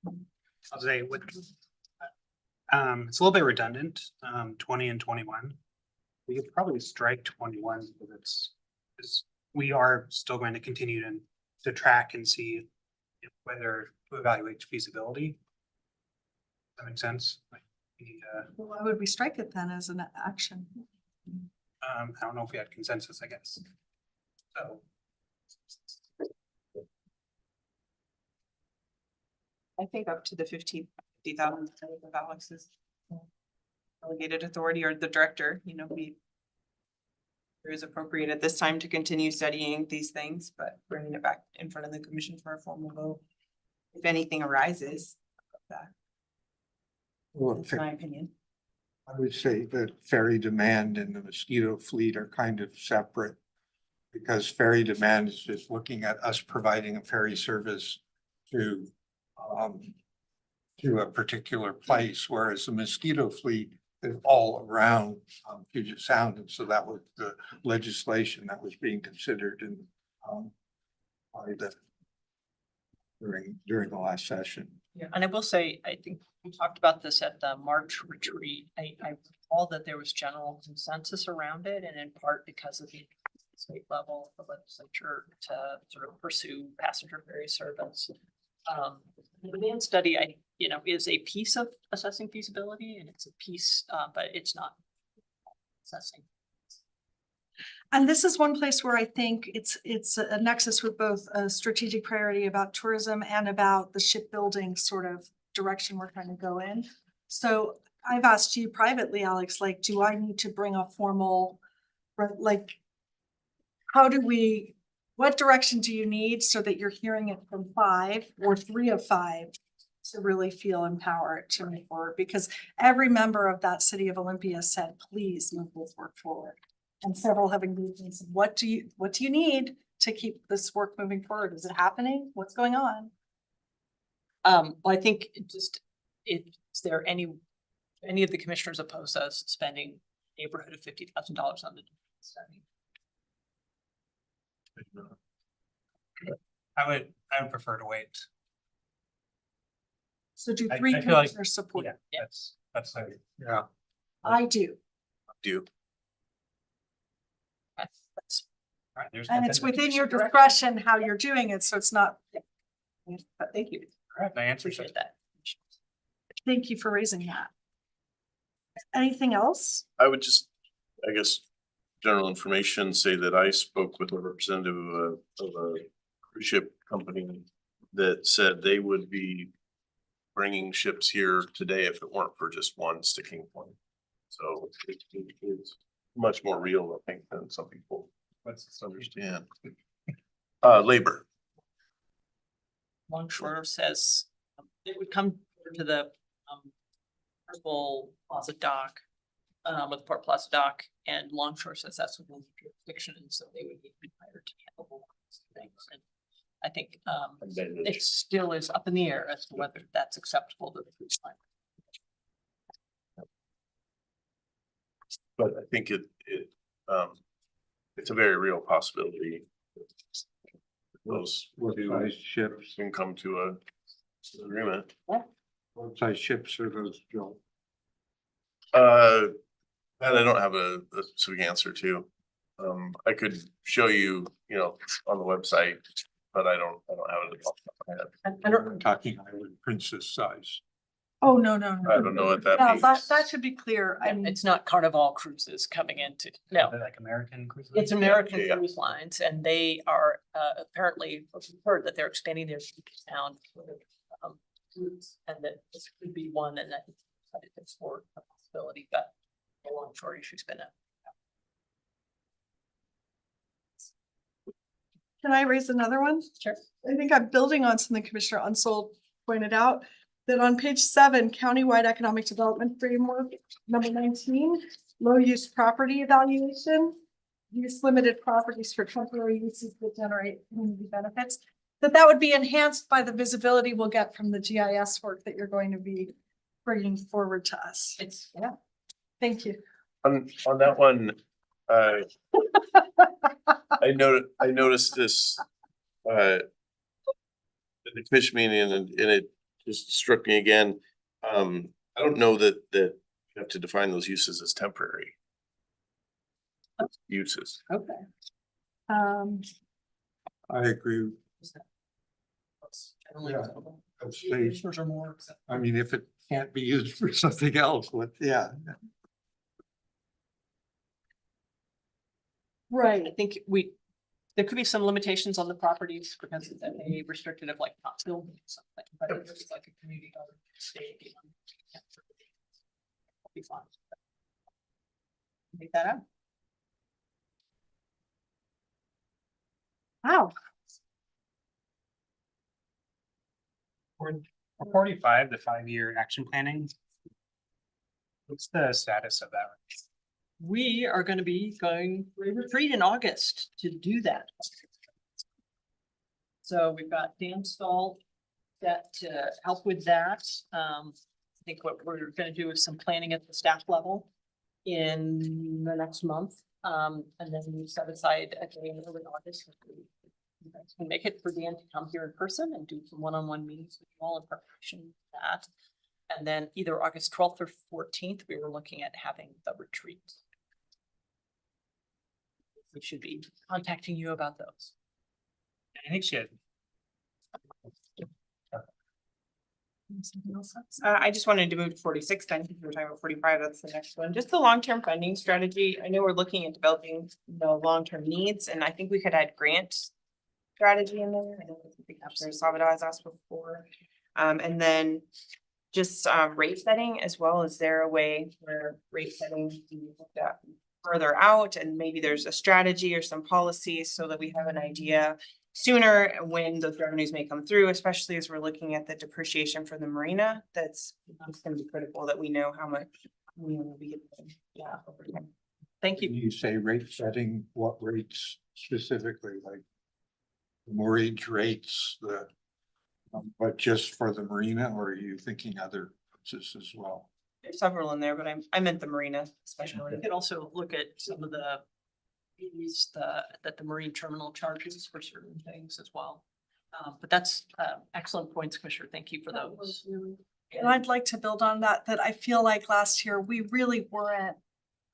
I'll say with, it's a little bit redundant, 20 and 21. We could probably strike 21 because we are still going to continue to track and see whether to evaluate feasibility. Does that make sense? Like, Well, why would we strike it then as an action? I don't know if we had consensus, I guess. So. I think up to the 50,000 of Alex's delegated authority or the director, you know, we it is appropriate at this time to continue studying these things, but bringing it back in front of the commission for a formal vote. If anything arises, that, Well, that's my opinion. I would say that ferry demand and the mosquito fleet are kind of separate. Because ferry demand is just looking at us providing a ferry service to, to a particular place, whereas the mosquito fleet is all around, Puget Sound. And so that was the legislation that was being considered in, by the, during the last session. Yeah, and I will say, I think we talked about this at the March retreat. I recall that there was general consensus around it, and in part because of the state level, the legislature to sort of pursue passenger ferry service. The demand study, is a piece of assessing feasibility, and it's a piece, but it's not assessing. And this is one place where I think it's a nexus with both a strategic priority about tourism and about the shipbuilding sort of direction we're trying to go in. So I've asked you privately, Alex, like, do I need to bring a formal, like, what direction do you need so that you're hearing it from 5 or 3 of 5 to really feel empowered to move forward? Because every member of that City of Olympia said, please move this work forward. And several have agreed and said, what do you need to keep this work moving forward? Is it happening? What's going on? Well, I think is there any of the commissioners opposed to us spending neighborhood of $50,000 on the study? I would prefer to wait. So do I 3 feel like- commissioners support? Yeah, it? that's like, Yeah. I do. Do, That's all right, there's. And it's consensus. within your discretion how you're doing it. So it's not, but thank you. All right, my answer is Appreciate that. thank you for raising that. Anything else? I would just, I guess, general information, say that I spoke with a representative of a cruise ship company that said they would be bringing ships here today if it weren't for just one sticking point. So it's much more real, I think, than some people understand. Labor. Longshore says it would come to the Purple Plaza dock, with Port Plaza dock, and Longshore says that's within the jurisdiction, and so they would need to be hired to handle these things. And I think it still is up in the air as to whether that's acceptable to the cruise line. But I think it's a very real possibility. Those What two size ships, can come to a agreement. what size ships are those, Joe? That I don't have a specific answer to. I could show you, on the website, but I don't have it off the top of my head. I don't, I'm talking Island Princess size. Oh, no. I don't know what that Yeah, means. that should be clear. I mean, it's not Carnival Cruises coming into, no. Like American cruise. It's lines? American Yeah. Cruise Lines, and they are apparently, we've heard that they're expanding their sound routes, and that this could be one, and that it's for a possibility, but the Longshore issue's been a. can I raise another one? Sure. I think I'm building on something Commissioner Unsold pointed out, that on page 7, countywide economic development framework, number 19, low use property evaluation, use limited properties for temporary uses that generate community benefits, that would be enhanced by the visibility we'll get from the GIS work that you're going to be bringing forward to us. It's, yeah. Thank you. On that one, I noticed this, at the fish meeting, and it just struck me again. I don't know that you have to define those uses as temporary uses. Okay. I agree. Generally Yeah. acceptable. I'd say, Commissioners are more acceptable. I mean, if it can't be used for something else, yeah. Right. I think There could be some limitations on the properties because it's a restricted of like not building something, but if it's like a community or state. Be fine. Make that up. Wow. For 45, the 5-year action planning. What's the status of that? We are gonna be going for a retreat in August to do that. So we've got Dan Stahl that to help with that. I think what we're gonna do is some planning at the staff level in the next month. And then we set aside a day in early August. If you guys can make it for Dan to come here in person and do some one-on-one meetings with you all in preparation for that. And then either August 12th or 14th, we were looking at having the retreat. We should be contacting you about those. I think she had. I just wanted to move to 46 then, because we were talking about 45, that's the next one. Just the long-term funding strategy. I know we're looking at developing the long-term needs, and I think we could add grant strategy in there. I know Commissioner Salvador has asked before. And then just rate setting as well. Is there a way where rate setting can be looked at further out, and maybe there's a strategy or some policies so that we have an idea sooner when those revenues may come through, especially as we're looking at the depreciation for the marina. That's going to be critical that we know how much we will be getting. Yeah. Over time. Thank you. When you say rate setting, what rates specifically, like mortgage rates, but just for the marina, or are you thinking other places as well? There's several in there, but I meant the marina especially. You can also look at some of the fees that the marine terminal charges for certain things as well. But that's excellent points, Commissioner. Thank you for those. And I'd like to build on that, that I feel like last year, we really weren't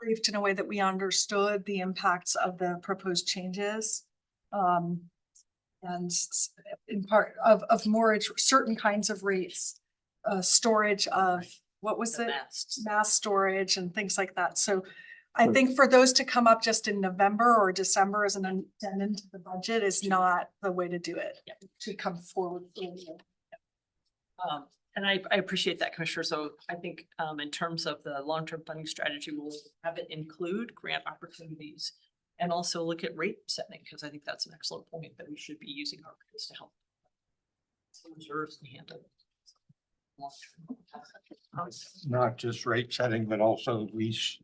briefed in a way that we understood the impacts of the proposed changes. And in part of mortgage, certain kinds of rates, storage of, what was The it? masts. Mass storage and things like that. So I think for those to come up just in November or December as an addendum to the budget is not the way to do it. Yep. To come forward. earlier. And I appreciate that, Commissioner. So I think in terms of the long-term funding strategy, we'll have it include grant opportunities and also look at rate setting, because I think that's an excellent point that we should be using our rates to help reserves to handle. Not just rate setting, but also lease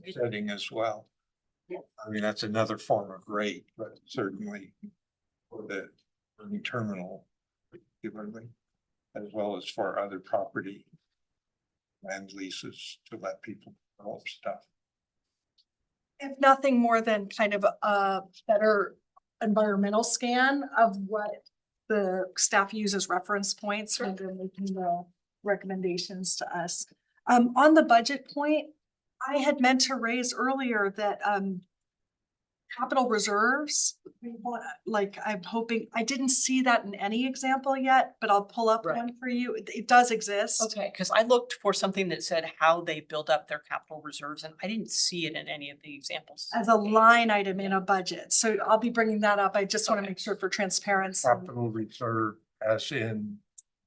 setting as well. Yeah. I mean, that's another form of rate, but certainly for the marine terminal, particularly, as well as for other property land leases to let people develop stuff. If nothing more than kind of a better environmental scan of what the staff uses reference points when they're making the recommendations to us. On the budget point, I had meant to raise earlier that capital reserves, we want, like, I'm hoping, I didn't see that in any example yet, but I'll pull up Right. one for you. It does exist. Okay, because I looked for something that said how they build up their capital reserves, and I didn't see it in any of the examples. As a line item in a budget. So I'll be bringing that up. I just want to Okay. make sure for transparency. Capital reserve as in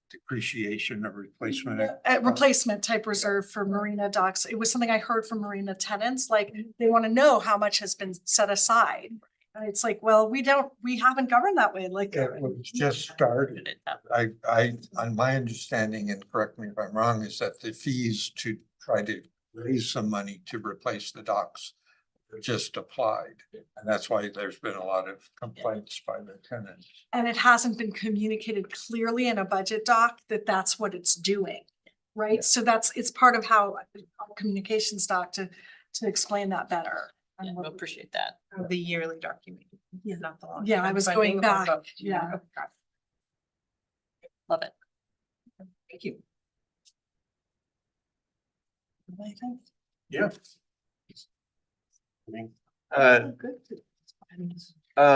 depreciation of replacement. Replacement type reserve for marina docks. It was something I heard from marina tenants, like they want to know how much has been set aside. And it's like, well, we haven't governed that way, like. It was just started. On my understanding, and correct me if I'm wrong, is that the fees to try to raise some money to replace the docks were just applied. And that's why there's been a lot of complaints by the tenants. And it hasn't been communicated clearly in a budget doc that that's what it's doing, right? So it's part of how our communications doc to explain that better. Yeah, we appreciate that. The yearly document, Yeah. not the long. Yeah, I was going back, yeah. Love it. Thank you. Yeah.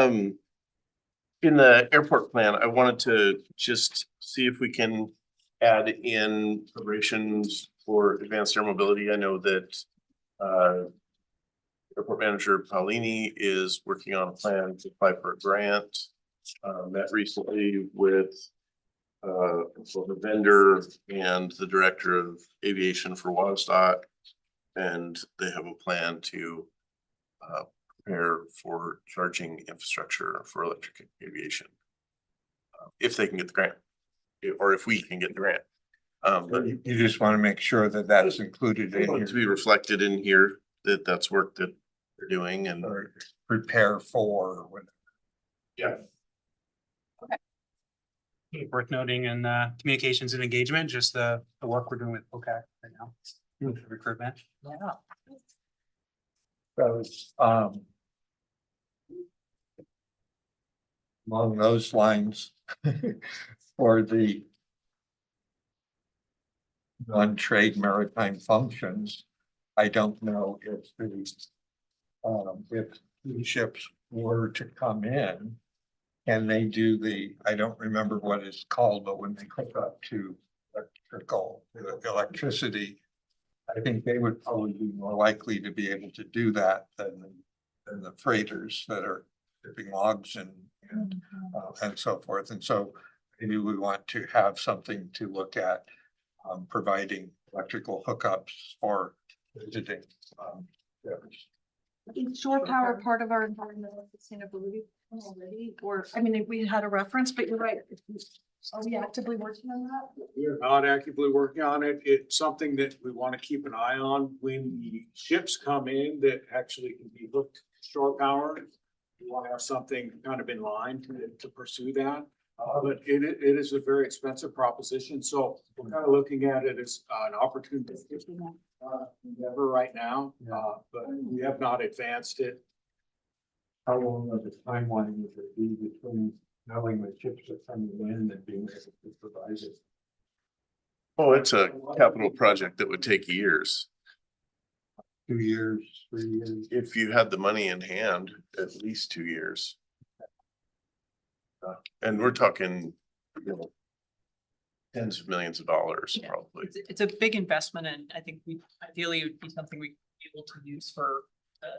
In the airport plan, I wanted to just see if we can add in preparations for advanced air mobility. I know that Airport Manager Paulini is working on a plan to apply for a grant. Met recently with both the vendor and the Director of Aviation for WASDOT. And they have a plan to prepare for charging infrastructure for electric aviation. If they can get the grant, or if we can get the grant. But You just want to make sure that that's included I want it to in be your reflected in here, that that's work that they're doing and. or prepare for. or whatever. Yeah. Worth noting in communications and engagement, just the work we're doing with OCAC right now. With recruitment. Yeah. So, along those lines, for the non-trade maritime functions, I don't know if the ships were to come in, and they do I don't remember what it's called, but when they hook up to electricity, I think they would probably be more likely to be able to do that than the freighters that are shipping logs and so forth. And so maybe we want to have something to look at, providing electrical hookups for visiting ships. Is shore power part of our environmental sustainability already? Or, I mean, we had a reference, but you're right. Are we actively working on that? We're not actively working on it. It's something that we want to keep an eye on when the ships come in that actually can be hooked to shore power. We want to have something kind of in line to pursue that. But it is a very expensive proposition. So we're kind of looking at it as an opportunity endeavor right now, but we have not advanced it. How long of a timeline would it be between knowing the ships are coming in and being able to provide it? Oh, it's a capital project that would take years. 2 years, 3 years? If you had the money in hand, at least 2 years. And we're talking, tens of millions of dollars, Yeah. probably. It's a big investment, and I think ideally it would be something we'd be able to use for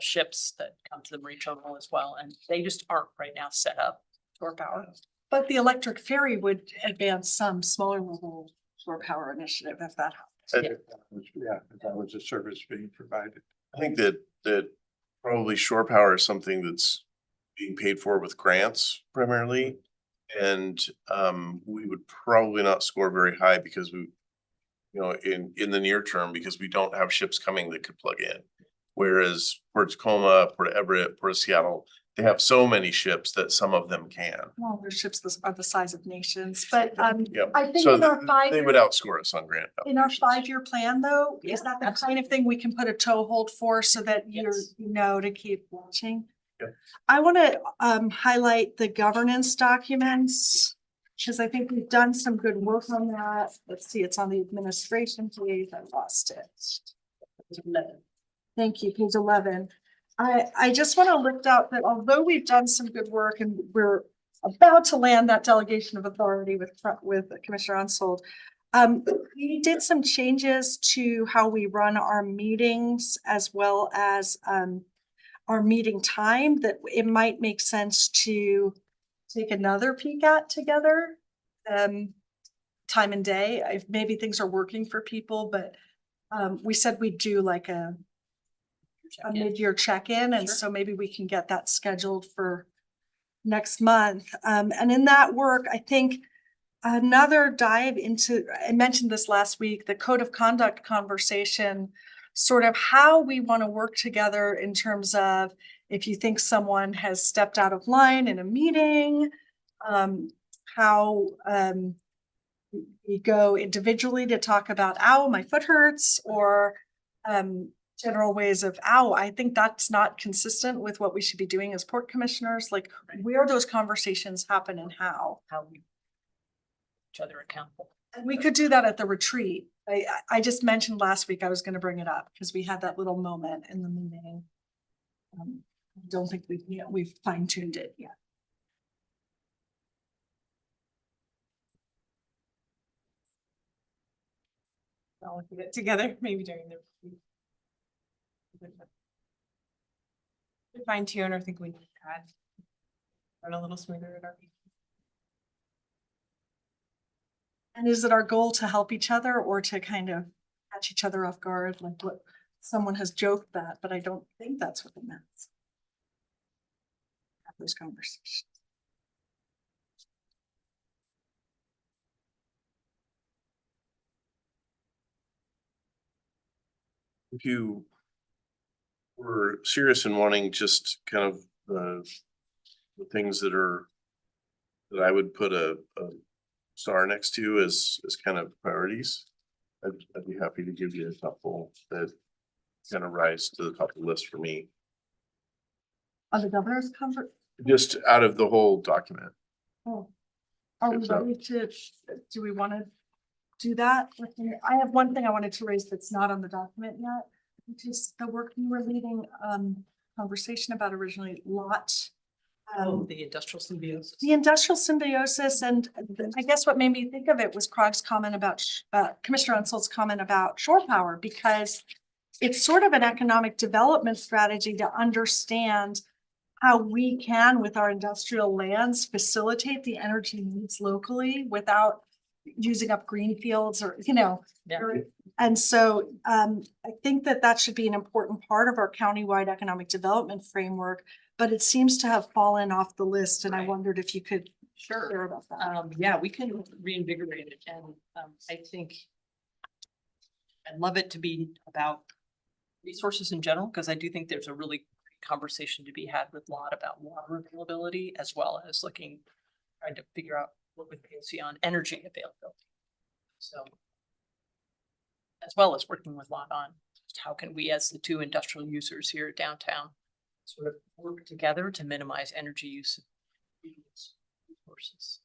ships that come to the marine terminal as well, and they just aren't right now set up for power. But the electric ferry would advance some smaller level shore power initiative if that happens. Yeah, if that was a service being provided. I think that probably shore power is something that's being paid for with grants primarily. And we would probably not score very high because in the near term, because we don't have ships coming that could plug in. Whereas Port Tacoma, Port Everett, Port Seattle, they have so many ships that some of them can. Well, their ships are the size of nations, but Yep. I think So in our they would outscore us on grant. in our applications. 5-year plan though, is that the kind of thing we can put a toehold for so that you Yes. know to keep watching? Yep. I want to highlight the governance documents, because I think we've done some good work on that. Let's see, it's on the administration page. I lost it. Thank you, page 11. I just want to lift out that although we've done some good work and we're about to land that delegation of authority with Commissioner Unsold, we did some changes to how we run our meetings as well as our meeting time that it might make sense to take another peek at together. Time and day, if maybe things are working for people, but we said we'd do like a mid-year check-in, and Sure. so maybe we can get that scheduled for next month. And in that work, I think another dive into, I mentioned this last week, the code of conduct conversation, sort of how we want to work together in terms of if you think someone has stepped out of line in a meeting, how we go individually to talk about, ow, my foot hurts, or general ways of, ow, I think that's not consistent with what we should be doing as port commissioners. Like, where those conversations happen and how. How we each other accountable. And we could do that at the retreat. I just mentioned last week I was gonna bring it up because we had that little moment in the meeting. I don't think we've fine tuned it yet. I'll get it together maybe during the. Fine tune or think we need to add? Run a little smoother at our. And is it our goal to help each other or to kind of catch each other off guard? Like what, someone has joked that, but I don't think that's what it meant. Have those conversations. If you were serious in wanting just kind of the things that I would put a star next to as kind of priorities, I'd be happy to give you a couple that kind of rise to the top of the list for me, On the governor's convert, just out of the whole document. oh. Are we If so. ready to, do we want to do that? I have one thing I wanted to raise that's not on the document yet, which is the work you were leading, conversation about originally lot. The industrial symbiosis. The industrial symbiosis, and I guess what made me think of it was Krog's comment about, Commissioner Unsel's comment about shore power, because it's sort of an economic development strategy to understand how we can, with our industrial lands, facilitate the energy needs locally without using up green fields or, you know. Yeah. And so I think that that should be an important part of our countywide economic development framework, but it seems to have fallen off the list, and I Right. wondered if you could Sure. share about that. Yeah, we can reinvigorate it, and I think I'd love it to be about resources in general, because I do think there's a really great conversation to be had with Lot about water availability, as well as trying to figure out what we can see on energy availability. So, as well as working with Lot on just how can we, as the two industrial users here downtown, sort of work together to minimize energy use of resources.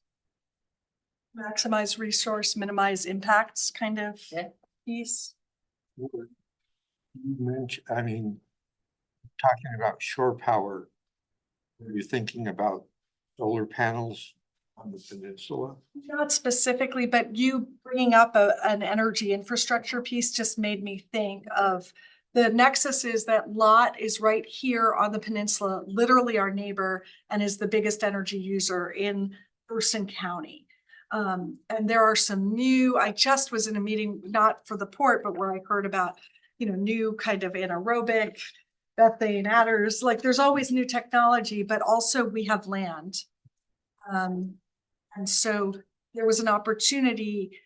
Maximize resource, minimize impacts kind of Yeah. piece. You mentioned, I mean, talking about shore power, are you thinking about solar panels on the peninsula? Not specifically, but you bringing up an energy infrastructure piece just made me think of the nexus is that Lot is right here on the peninsula, literally our neighbor, and is the biggest energy user in Thurston County. And there are some new, I just was in a meeting, not for the port, but where I heard about, you know, new kind of anaerobic methane adders, like there's always new technology, but also we have land. And so there was an opportunity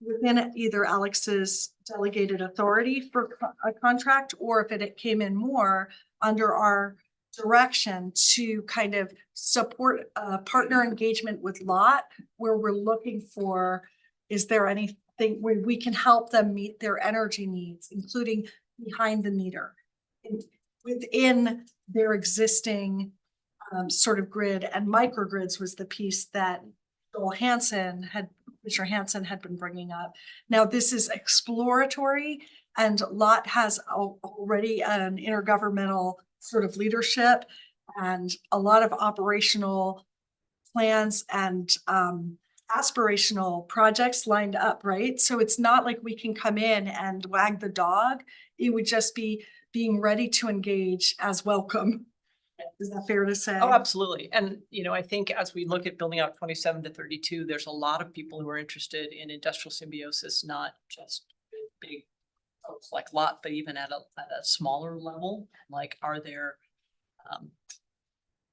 within either Alex's delegated authority for a contract, or if it came in more under our direction to kind of support partner engagement with Lot, where we're looking for, is there anything where we can help them meet their energy needs, including behind the meter within their existing sort of grid, and microgrids was the piece that Commissioner Hansen had been bringing up. Now, this is exploratory, and Lot has already an intergovernmental sort of leadership and a lot of operational plans and aspirational projects lined up, right? So it's not like we can come in and wag the dog. It would just be being ready to engage as welcome. Is that fair to say? Oh, absolutely. And, you know, I think as we look at building out 27 to 32, there's a lot of people who are interested in industrial symbiosis, not just big folks like Lot, but even at a smaller level. Like, are there,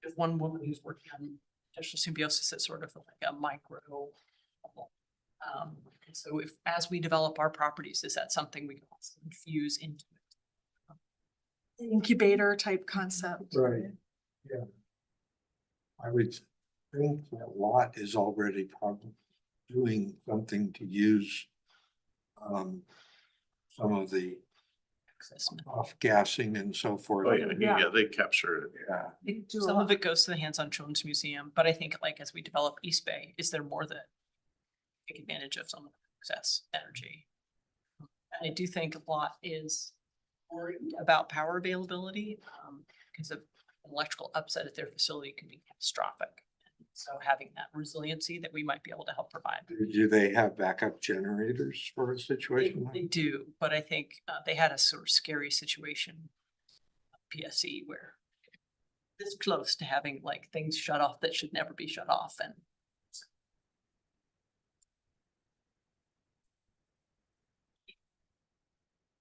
there's one woman who's working on industrial symbiosis at sort of like a micro level. And so as we develop our properties, is that something we can also infuse into it? Incubator type concept. Right. Yeah. I would think that Lot is already probably doing something to use some of the off gassing and so forth. Oh, yeah, they capture it. Yeah. Some of it goes to the Hands-on Children's Museum, but I think like as we develop East Bay, is there more that take advantage of some of the excess energy? And I do think a lot is worried about power availability because of an electrical upset at their facility can be catastrophic. So having that resiliency that we might be able to help provide. Do they have backup generators for a They, situation like they do, but I think they had a sort of scary situation, PSE, where this close to having like things shut off that should never be shut off and.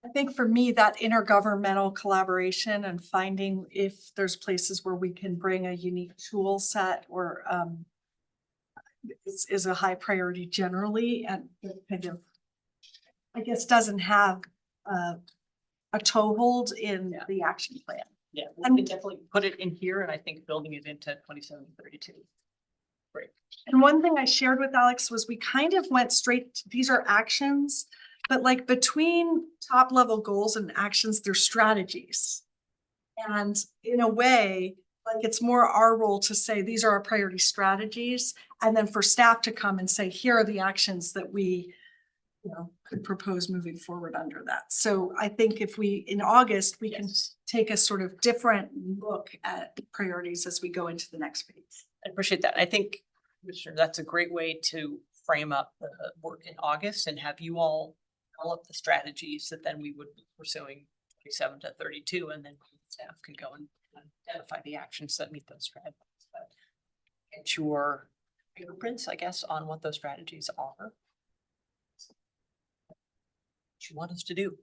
I think for me, that intergovernmental collaboration and finding if there's places where we can bring a unique tool set or is a high priority generally and it kind of, I guess, doesn't have a toehold in the action plan. Yeah, we can definitely put it in here and I think building it into 2732. Great. And one thing I shared with Alex was we kind of went straight, these are actions, but like between top level goals and actions, there's strategies. And in a way, like it's more our role to say, these are our priority strategies. And then for staff to come and say, here are the actions that we, could propose moving forward under that. So I think if we, in August, we can take a sort of different look at priorities as we go into the next phase. I appreciate that. I think, Commissioner, that's a great way to frame up the work in August and have you all develop the strategies that then we would be pursuing 27 to 32, and then staff can go and identify the actions that meet those strategies. But get your fingerprints, I guess, on what those strategies are. What you want us to do.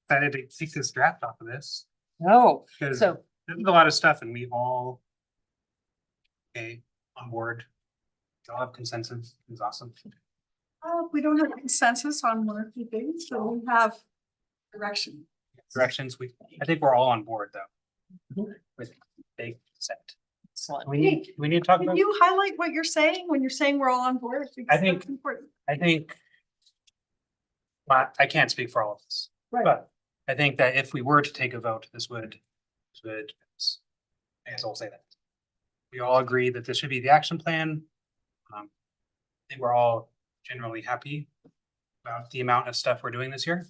Excited to take this draft off of this, No, because so there's a lot of stuff and we all on board. We all have consensus. It's awesome. We don't have consensus on one or two things, but we have direction. Directions, I think we're all on board though. With big set. excellent. We need to talk Can about, you highlight what you're saying when you're saying we're all on board? I think- That's important. well, I can't speak for all of us. Right. But I think that if we were to take a vote, this would, pass. I guess I'll say that. We all agree that this should be the action plan. I think we're all generally happy about the amount of stuff we're doing this year.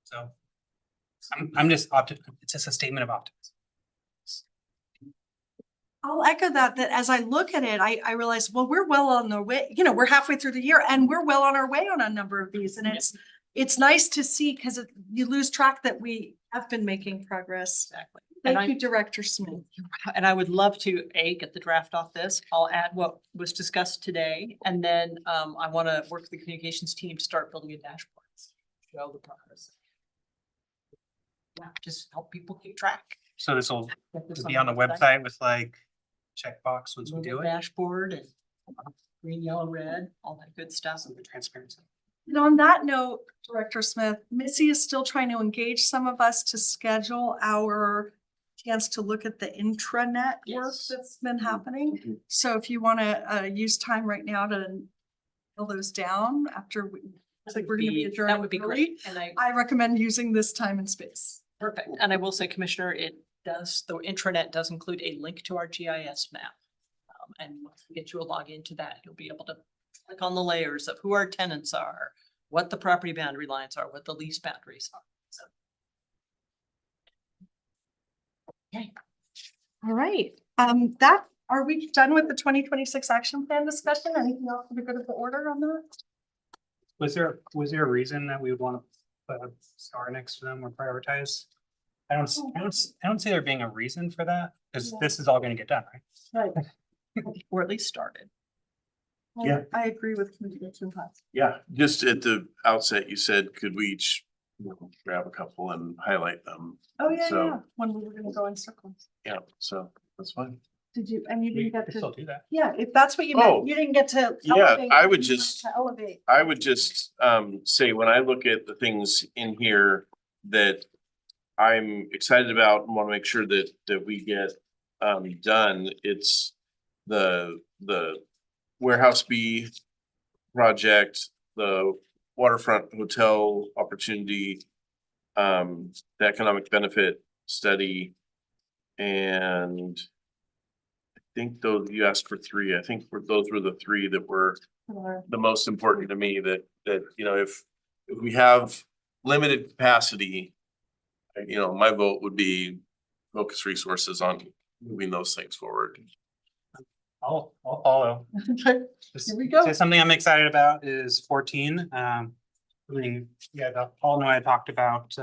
So I'm just it's just a statement of optimism. I'll echo that as I look at it, I realize, well, we're well on the way, we're halfway through the year and we're well on our way on a number of these. And it's nice to see because you lose track that we have been making progress. Exactly. And Thank you, Director Smith. And I would love to, get the draft off this. I'll add what was discussed today. And then I want to work with the communications team to start building a dashboard. Show the progress. Yeah, just help people keep track. So this will Get this be on the website with like checkbox once we Google do it. Dashboard and green, yellow, red, all that good stuff. The transparency. And on that note, Director Smith, Missy is still trying to engage some of us to schedule our chance to look at the intranet work Yes. that's been happening. So if you want to use time right now to fill those down after I think we're going to be adjourned. That would be great. And I recommend using this time and space. perfect. And I will say, Commissioner, the intranet does include a link to our GIS map. And once we get you a login to that, you'll be able to click on the layers of who our tenants are, what the property boundary lines are, what the lease boundaries are. So. Okay. All right. Are we done with the 2026 action plan discussion? Anything else for the good of the order on that? Was there a reason that we would want to put a star next to them or prioritize? I don't see there being a reason for that, because this is all gonna get done, right? Right. Or at least started. Yeah. I agree with Commissioner Tuhat. Yeah, just at the outset, you said, could we each grab a couple and highlight them? Oh, yeah, So- yeah, when we were gonna go in circles. Yeah, so that's fine. Did you, and you We didn't get could to, still do that. yeah, if that's what you Oh. meant, you didn't get to. Yeah, elevate, I would you wanted just- to Elevate. I would just say, when I look at the things in here that I'm excited about and want to make sure that we get done, it's the Warehouse B project, the waterfront hotel opportunity, the economic benefit study, and I think those, you asked for three, I think those were the three that were the most important to me, that if we have limited capacity, my vote would be focus resources on moving those things forward. I'll follow. Okay, Just Here we go. say something I'm excited about is 14. Something, yeah, that Paul and I had talked about,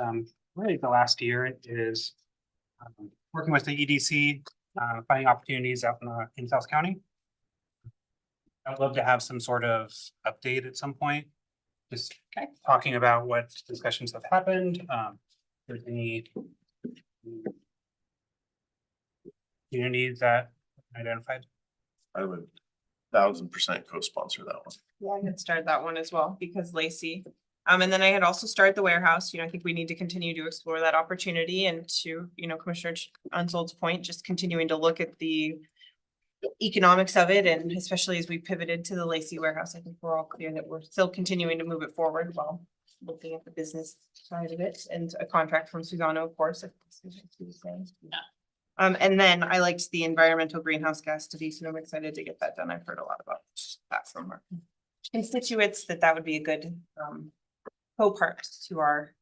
really the last year is working with the EDC, finding opportunities out in South County. I'd love to have some sort of update at some point. Just talking about what discussions have happened, if there's any communities that identified. I would 1000% co-sponsor that one. Yeah, I had started that one as well because Lacey. And then I had also started the warehouse. I think we need to continue to explore that opportunity and to, Commissioner Unsold's point, just continuing to look at the economics of it, and especially as we pivoted to the Lacey warehouse, I think we're all clear that we're still continuing to move it forward while looking at the business side of it, and a contract from Suzano, of course, if she was saying. And then I liked the environmental greenhouse gas study, so I'm excited to get that done. I've heard a lot about that from our constituents, that would be a good co-part to our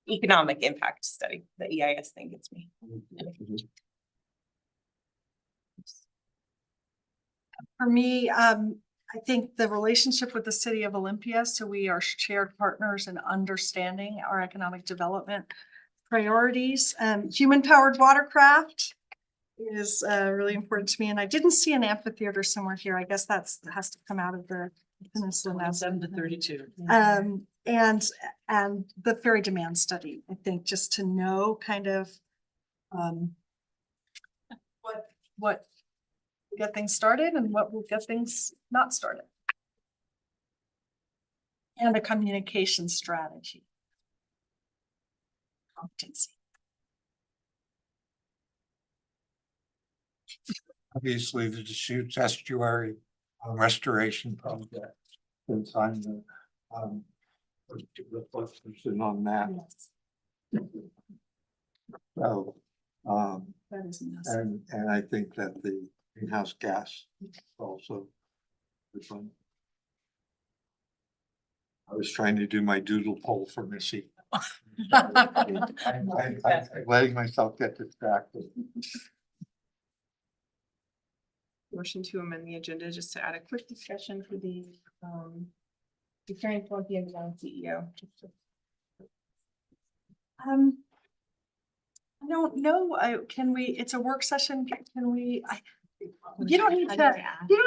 economic impact study. The EIS thing gets me. For me, I think the relationship with the city of Olympia, so we are shared partners in understanding our economic development priorities. Human-powered watercraft is really important to me, and I didn't see an amphitheater somewhere here. I guess has to come out of the peninsula now. 7 to 32. And the ferry demand study, I think, just to know kind of what will get things started and what will get things not started. And a communication strategy. Competency. Obviously, the Deschutes Estuary restoration project. Since I'm the person on that. Yes, So, that is necessary. and I think that the greenhouse gas also. is one. I was trying to do my doodle poll for Missy. I'm letting myself get distracted. Motion to amend the agenda just to add a quick discussion for the declaring for the CEO. I don't know, it's a work session, you don't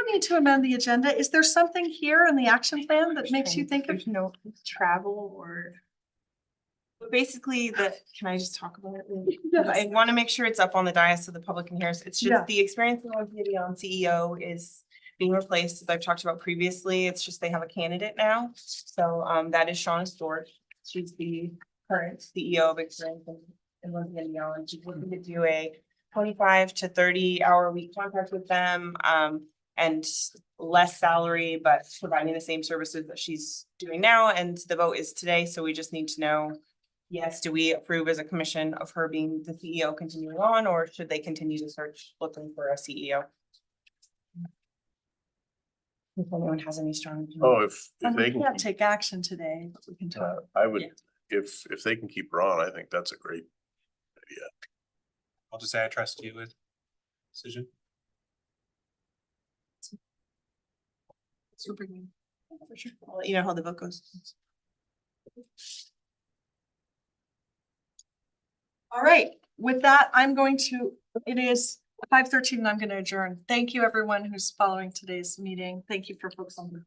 need to amend the agenda. Is there something here in the action plan that makes you think of? There's no travel or. But basically, can I just talk about it? Yes. I want to make sure it's up on the dais so the public can hear us. It's Yeah. just the experience of the on CEO is being replaced, as I've talked about previously. It's just they have a candidate now. So that is Shauna Stewart. She's the current CEO of Experience in Olympia, and she's looking to do a 25 to 30 hour a week contract with them, and less salary, but providing the same services that she's doing now. And the vote is today, so we just need to know, yes, do we approve as a commission of her being the CEO continuing on, or should they continue to search looking for a CEO? If anyone has any strong. Oh, if And they we can, can't take action today, but we can talk. I would, Yeah. if they can keep her on, I think that's a great idea. I'll just say I trust you with decision. Super good. For sure. I'll let you know how the vote goes. All right, with that, it is 5:13 and I'm going to adjourn. Thank you, everyone who's following today's meeting. Thank you for folks on the